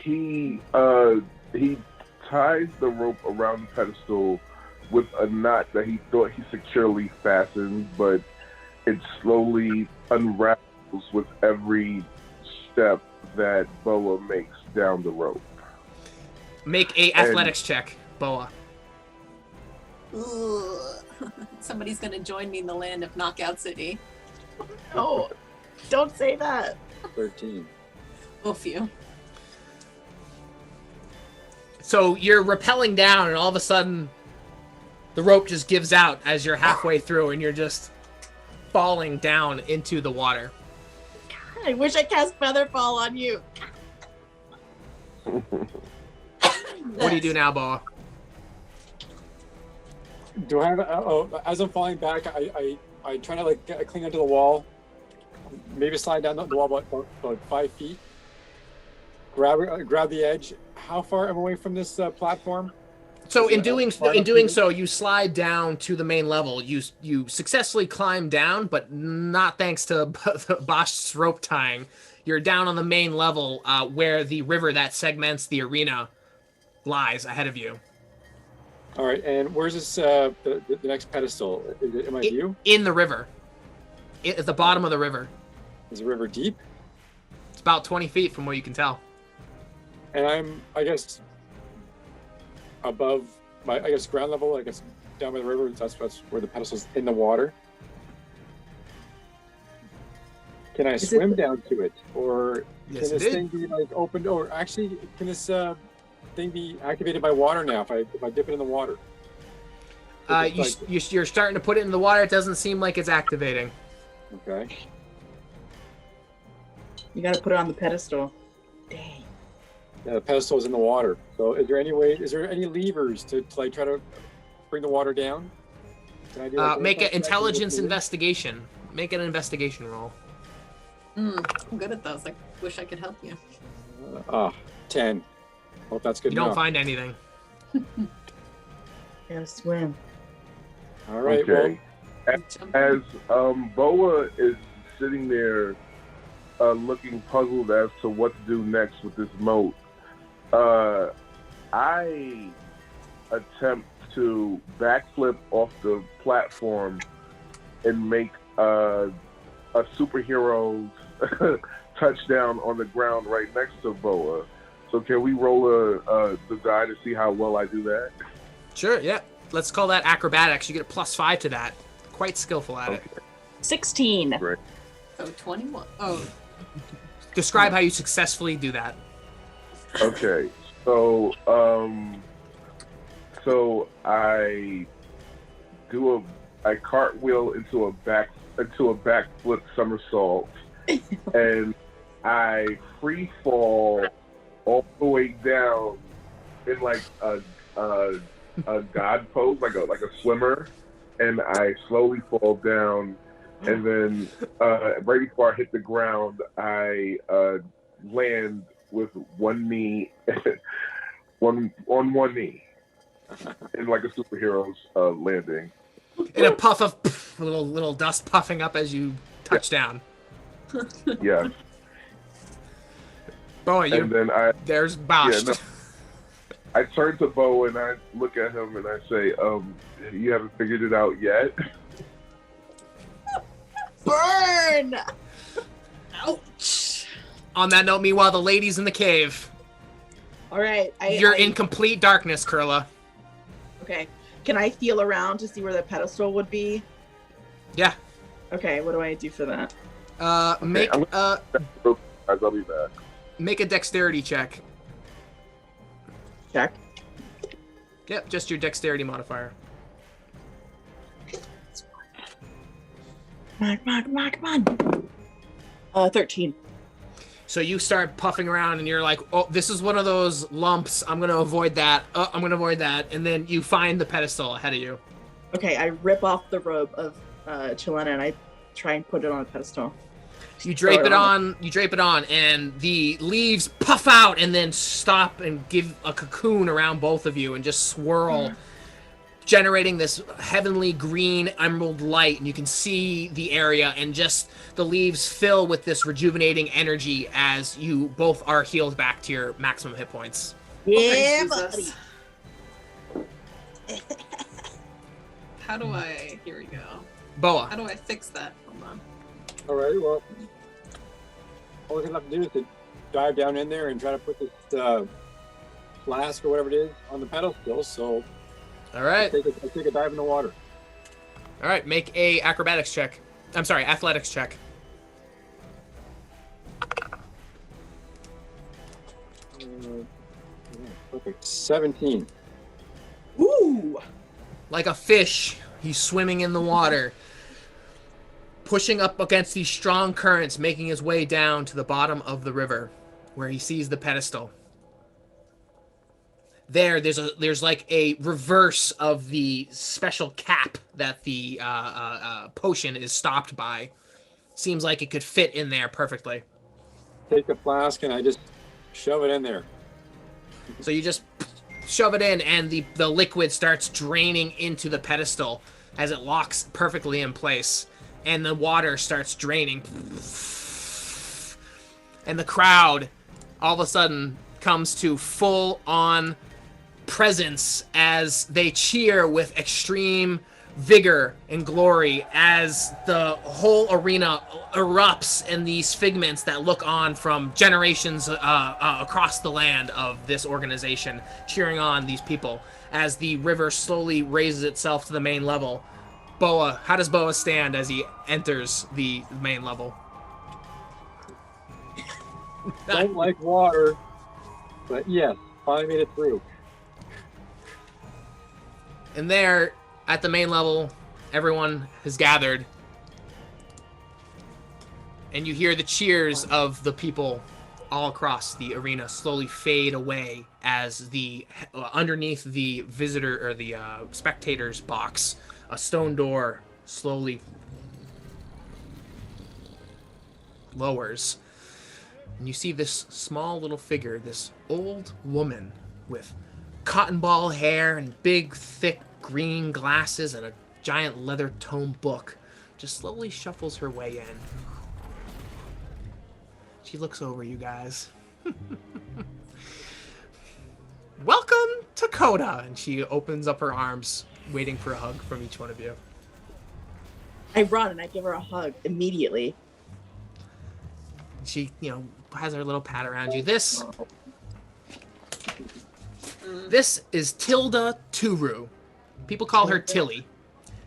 He ties the rope around the pedestal with a knot that he thought he securely fastened, but it slowly unravels with every step that Boa makes down the rope. Make a athletics check, Boa. Somebody's gonna join me in the land of Knockout City. Oh, don't say that. 13. Oof you. So you're rappelling down, and all of a sudden, the rope just gives out as you're halfway through, and you're just falling down into the water. God, I wish I cast Featherfall on you. What do you do now, Boa? Do I have? As I'm falling back, I try to cling onto the wall, maybe slide down the wall about 5 feet. Grab the edge. How far am I away from this platform? So in doing so, you slide down to the main level. You successfully climb down, but not thanks to Bäsht's rope tying. You're down on the main level where the river that segments the arena lies ahead of you. All right, and where's this the next pedestal? In my view? In the river. At the bottom of the river. Is the river deep? It's about 20 feet from what you can tell. And I'm, I guess, above my, ground level. I guess down by the river. That's where the pedestal's in the water. Can I swim down to it, or Yes, can this thing be opened? Or actually, can this thing be activated by water now? If I dip it in the water. You're starting to put it in the water. It doesn't seem like it's activating. Okay. You gotta put it on the pedestal. Dang. Yeah, the pedestal is in the water. So is there any levers to try to bring the water down? Can I do make an intelligence investigation. Make an investigation roll. I'm good at those. I wish I could help you. 10. Hope that's good You don't enough. find anything. Gotta swim. All right. Okay. As Boa is sitting there looking puzzled as to what to do next with this moat, I attempt to backflip off the platform and make a superhero touchdown on the ground right next to Boa. So can we roll the die to see how well I do that? Sure, yeah. Let's call that acrobatics. You get a +5 to that. Quite skillful at it. 16. Great. So 21. Oh, Describe how you successfully do that. Okay, so So I cartwheel into a backflip somersault, and I free fall all the way down in like a god pose, like a swimmer, and I slowly fall down, and then right before I hit the ground, I land with one knee, on one knee, in like a superhero's landing. In a puff of a little dust puffing up as you touch down. Yeah. Boy, And then there's Bäsht. I turn to Bo and I look at him and I say, you haven't figured it out yet? Burn! Ouch. On that note, meanwhile, the lady's in the cave. All right. You're in complete darkness, Qirla. Okay. Can I feel around to see where the pedestal would be? Yeah. Okay. What do I do for that? I'll be back. Make a dexterity check. Check. Yep, just your dexterity modifier. Come on. 13. So you start puffing around and you're like, oh, this is one of those lumps. I'm going to avoid that. Oh, I'm going to avoid that. And then you find the pedestal ahead of you. Okay, I rip off the robe of Qiylnna and I try and put it on a pedestal. You drape it on, and the leaves puff out and then stop and give a cocoon around both of you and just swirl, generating this heavenly green emerald light. And you can see the area, and just the leaves fill with this rejuvenating energy as you both are healed back to your maximum hit points. Yeah, buddy. buddy. How do I... Here we go. Boa. How do I fix that? Hold on. All right, well, all we're gonna have to do is to dive down in there and try to put this flask or whatever it is on the pedestal. So, All right. take a dive in the water. All right, make a acrobatics check. I'm sorry, athletics check. Perfect. 17. Ooh. Like a fish, he's swimming in the water, pushing up against these strong currents, making his way down to the bottom of the river, where he sees the pedestal. There's like a reverse of the special cap that the potion is stopped by. Seems like it could fit in there perfectly. Take the flask and I just shove it in there. So you just shove it in, and the liquid starts draining into the pedestal as it locks perfectly in place. And the water starts draining. And the crowd all of a sudden comes to full-on presence as they cheer with extreme vigor and glory as the whole arena erupts in these figments that look on from generations across the land of this organization, cheering on these people as the river slowly raises itself to the main level. Boa, how does Boa stand as he enters the main level? Don't like water, but yes, finally made it through. And there, at the main level, everyone has gathered. And you hear the cheers of the people all across the arena slowly fade away as the underneath the visitor or the spectators box, a stone door slowly lowers. And you see this small little figure, this old woman with cotton ball hair and big, thick green glasses and a giant leather tome book, just slowly shuffles her way in. She looks over you guys. Welcome to Coda! And she opens up her arms, waiting for a hug from each one of you. I run and I give her a hug immediately. She, has her little pat around you. This is Tilda Turu. People call her Tilly.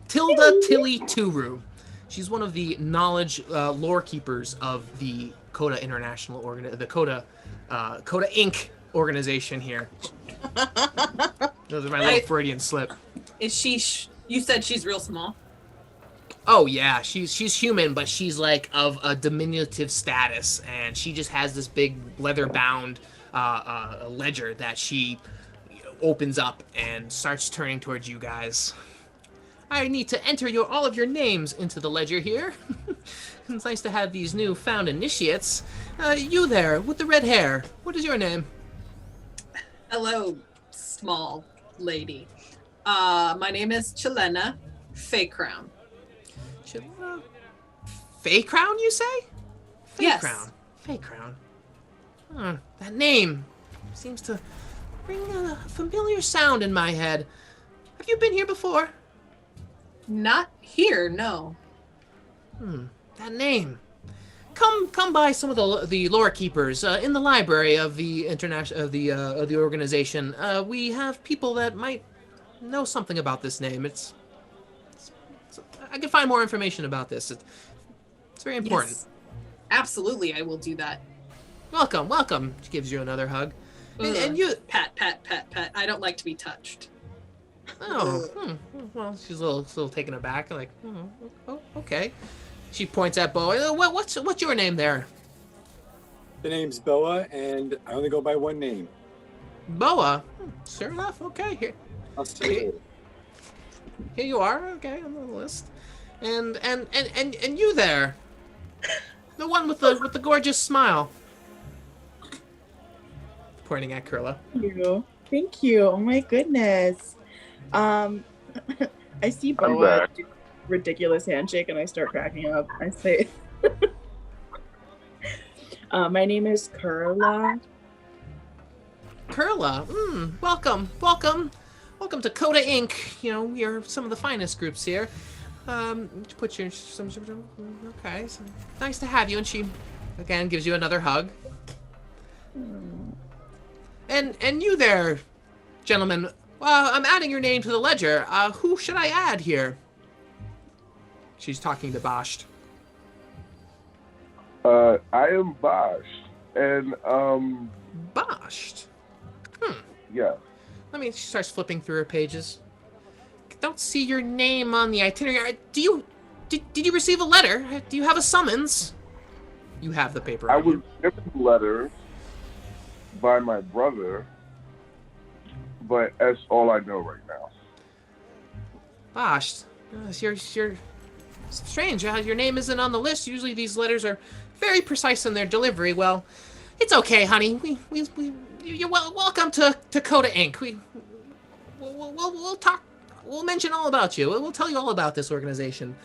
Tilda Tilly Turu. She's one of the knowledge lore keepers of the Coda the Coda Inc. organization here. Those are my little Freudian slip. Is she? You said she's real small. Oh yeah, she's human, but she's like of a diminutive status, and she just has this big leather-bound ledger that she opens up and starts turning towards you guys. I need to enter all of your names into the ledger here. It's nice to have these new-found initiates. You there with the red hair. What is your name? Hello, small lady. My name is Qiylnna Feycrown. Feycrown, you say? Yes. Feycrown. That name seems to ring a familiar sound in my head. Have you been here before? Not here, no. That name. Come by some of the lore keepers in the library of the the organization. We have people that might know something about this name. It's I can find more information about this. It's very important. Yes. Absolutely, I will do that. Welcome. She gives you another hug. And you... Pat. I don't like to be touched. Oh, well, she's a little taken aback. Like, okay. She points at Boa. What's your name there? The name's Boa, and I only go by one name. Boa. Sure enough. Okay, here. I'll say Here you are. Okay, on the list. And you there, the one with the gorgeous smile. Pointing at Qirla. Thank you. Oh my goodness. I see Boa do ridiculous handshake and I start cracking up. I say, my name is Qirla. Qirla. Welcome to Coda Inc. You know, we are some of the finest groups here. Put your okay. So nice to have you. And she again gives you another hug. And you there, gentlemen. I'm adding your name to the ledger. Who should I add here? She's talking to Bäsht. I am Bäsht, and Bäsht. Yeah. She starts flipping through her pages. Don't see your name on the itinerary. Did you receive a letter? Do you have a summons? You have the paper. I was given letters by my brother, but that's all I know right now. Bäsht, you're strange. Your name isn't on the list. Usually these letters are very precise in their delivery. Well, it's okay, honey. You're welcome to Coda Inc. We'll talk. We'll mention all about you. We'll tell you all about this organization.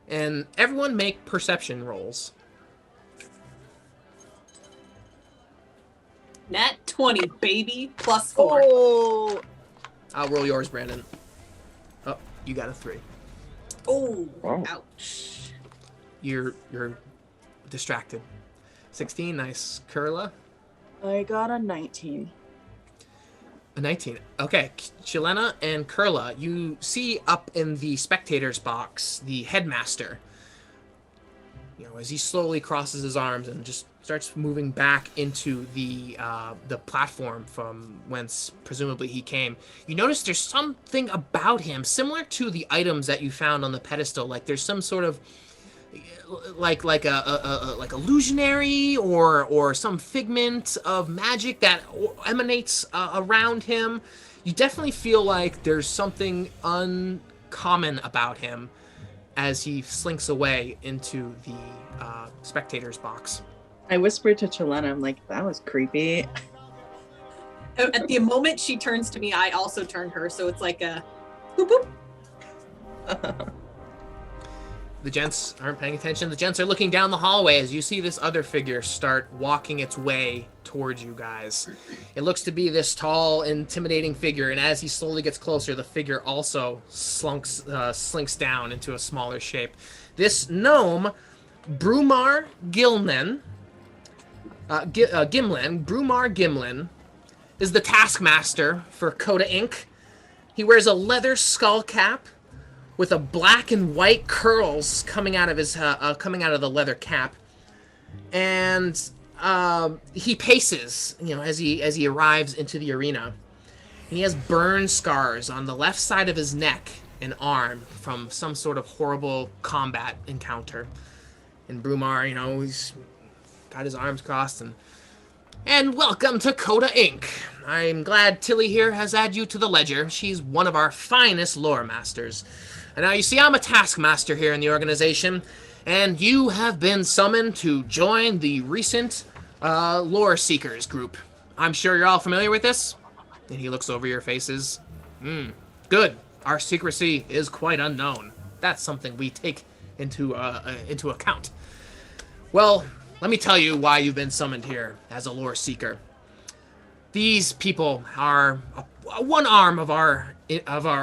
And everyone make perception rolls. Nat 20, baby, +4. Oh, I'll roll yours, Brandon. Oh, you got a 3. Oh, Wow. ouch. You're distracted. 16, nice. Qirla? I got a 19. A 19. Okay, Qiylnna and Qirla, you see up in the spectators box the headmaster. You know, as he slowly crosses his arms and just starts moving back into the platform from whence presumably he came. You notice there's something about him similar to the items that you found on the pedestal. Like there's some sort of like a illusionary or some figment of magic that emanates around him. You definitely feel like there's something uncommon about him as he slinks away into the spectators box. I whispered to Qiylnna, I'm like, that was creepy. At the moment she turns to me, I also turn her, so it's like a boop boop. The gents aren't paying attention. The gents are looking down the hallway as you see this other figure start walking its way towards you guys. It looks to be this tall, intimidating figure, and as he slowly gets closer, the figure also slinks down into a smaller shape. This gnome, Brumar Gimlin, Brumar Gimlin, is the taskmaster for Coda Inc. He wears a leather skull cap with a black and white curls coming out of his the leather cap, and he paces, you know, as he arrives into the arena. And he has burn scars on the left side of his neck and arm from some sort of horrible combat encounter. And Brumar, he's got his arms crossed and welcome to Coda Inc. I'm glad Tilly here has added you to the ledger. She's one of our finest lore masters. And now you see I'm a taskmaster here in the organization, and you have been summoned to join the recent lore seekers group. I'm sure you're all familiar with this. And he looks over your faces. Good. Our secrecy is quite unknown. That's something we take into account. Well, let me tell you why you've been summoned here as a lore seeker. These people are one arm of our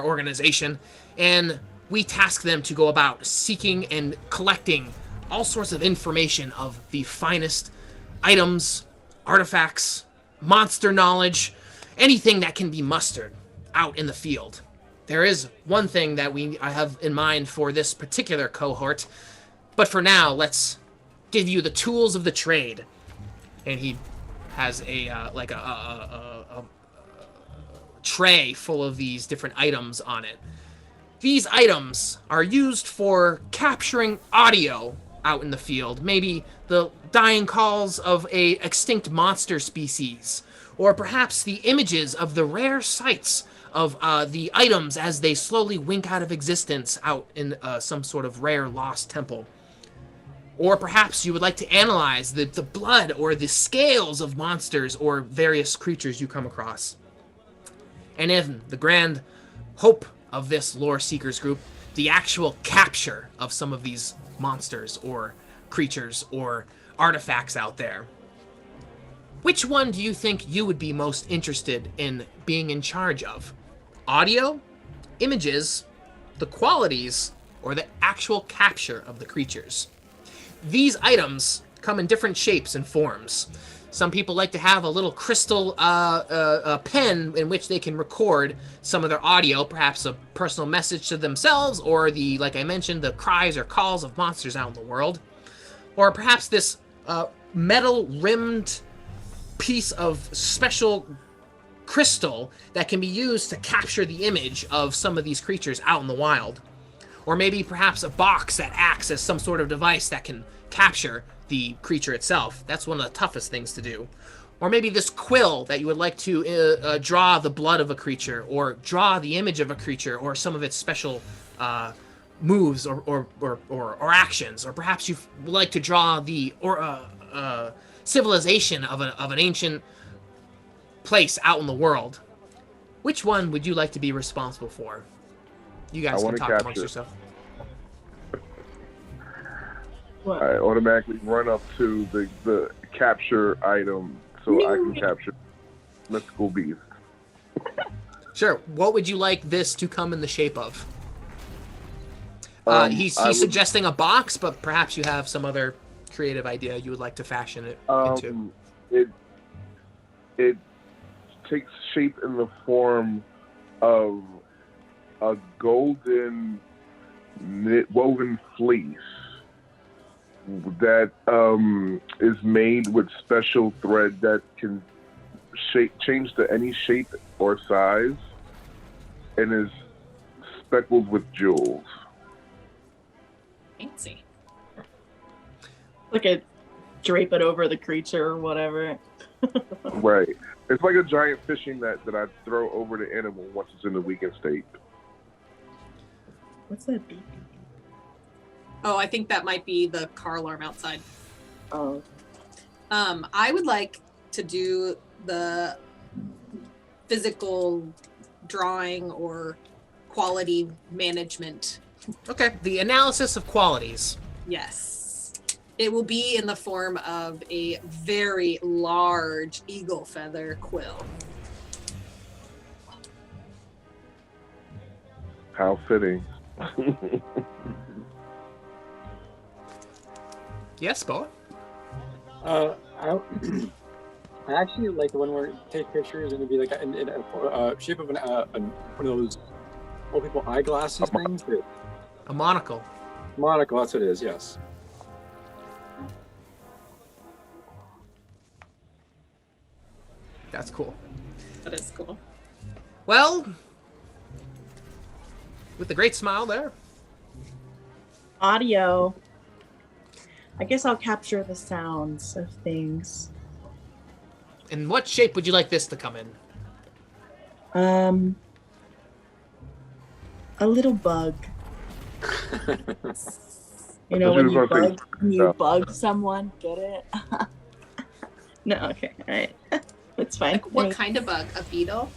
organization, and we task them to go about seeking and collecting all sorts of information of the finest items, artifacts, monster knowledge, anything that can be mustered out in the field. There is one thing that I have in mind for this particular cohort, but for now, let's give you the tools of the trade. And he has a tray full of these different items on it. These items are used for capturing audio out in the field, maybe the dying calls of a extinct monster species, or perhaps the images of the rare sights of the items as they slowly wink out of existence out in some sort of rare lost temple. Or perhaps you would like to analyze the blood or the scales of monsters or various creatures you come across. And in the grand hope of this lore seekers group, the actual capture of some of these monsters or creatures or artifacts out there. Which one do you think you would be most interested in being in charge of? Audio, images, the qualities, or the actual capture of the creatures? These items come in different shapes and forms. Some people like to have a little crystal pen in which they can record some of their audio, perhaps a personal message to themselves, or like I mentioned, the cries or calls of monsters out in the world. Or perhaps this metal-rimmed piece of special crystal that can be used to capture the image of some of these creatures out in the wild. Or maybe perhaps a box that acts as some sort of device that can capture the creature itself. That's one of the toughest things to do. Or maybe this quill that you would like to draw the blood of a creature, or draw the image of a creature, or some of its special moves or actions. Or perhaps you would like to draw the civilization of an ancient place out in the world. Which one would you like to be responsible for? You guys can talk amongst yourself. What? I automatically run up to the capture item so I can capture mythical beast. Sure. What would you like this to come in the shape of? He's suggesting a box, but perhaps you have some other creative idea you would like to fashion it into. It takes shape in the form of a golden woven fleece that is made with special thread that can change to any shape or size and is speckled with jewels. Fancy. Like a drape it over the creature or whatever. Right. It's like a giant fishing net that I throw over the animal once it's in the weakened state. What's that beep? Oh, I think that might be the car alarm outside. Oh. I would like to do the physical drawing or quality management. Okay, the analysis of qualities. Yes. It will be in the form of a very large eagle feather quill. How fitting. Yes, Boa? I actually like the one where you take pictures and it'd be like in a shape of one of those old people eyeglasses things. A monocle. Monocle, that's what it is, yes. That's cool. That is cool. Well, with a great smile there. Audio. I guess I'll capture the sounds of things. In what shape would you like this to come in? A little bug. You know, I when was gonna say, you bug someone, get it? No, okay, all right. It's fine. Like what kind of bug? A beetle?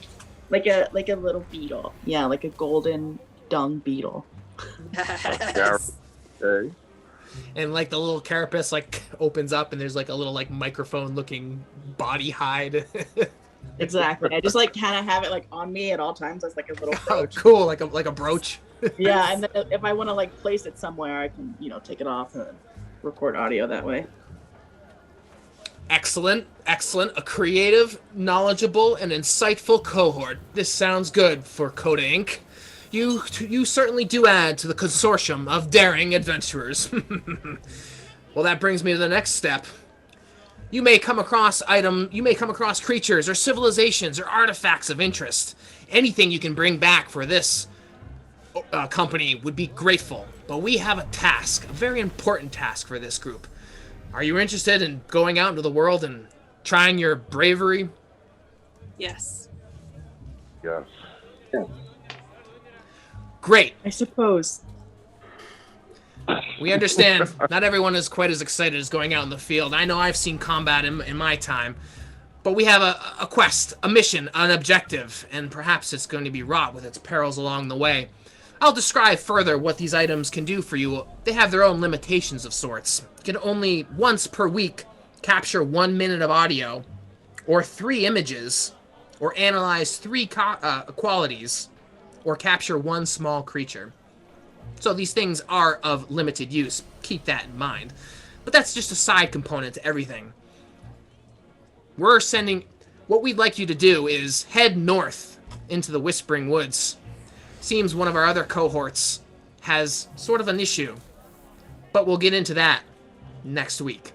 Like a little beetle. Yeah, like a golden dung beetle. Yes. Okay. And like the little carapace like opens up and there's like a little like microphone looking body hide. Exactly. I just like kind of have it like on me at all times as like a little Oh, brooch. cool, like a brooch. Yeah, and then if I want to like place it somewhere, I can, you know, take it off and record audio that way. Excellent, excellent. A creative, knowledgeable, and insightful cohort. This sounds good for Coda Inc. You certainly do add to the consortium of daring adventurers. Well, that brings me to the next step. You may come across creatures or civilizations or artifacts of interest. Anything you can bring back for this company would be grateful. But we have a task, a very important task for this group. Are you interested in going out into the world and trying your bravery? Yes. Yes. Great. I suppose. We understand not everyone is quite as excited as going out in the field. I know I've seen combat in my time. But we have a quest, a mission, an objective, and perhaps it's going to be wrought with its perils along the way. I'll describe further what these items can do for you. They have their own limitations of sorts. You can only once per week capture 1 minute of audio, or 3 images, or analyze 3 qualities, or capture 1 small creature. So these things are of limited use. Keep that in mind. But that's just a side component to everything. What we'd like you to do is head north into the Whispering Woods. Seems one of our other cohorts has sort of an issue, but we'll get into that next week.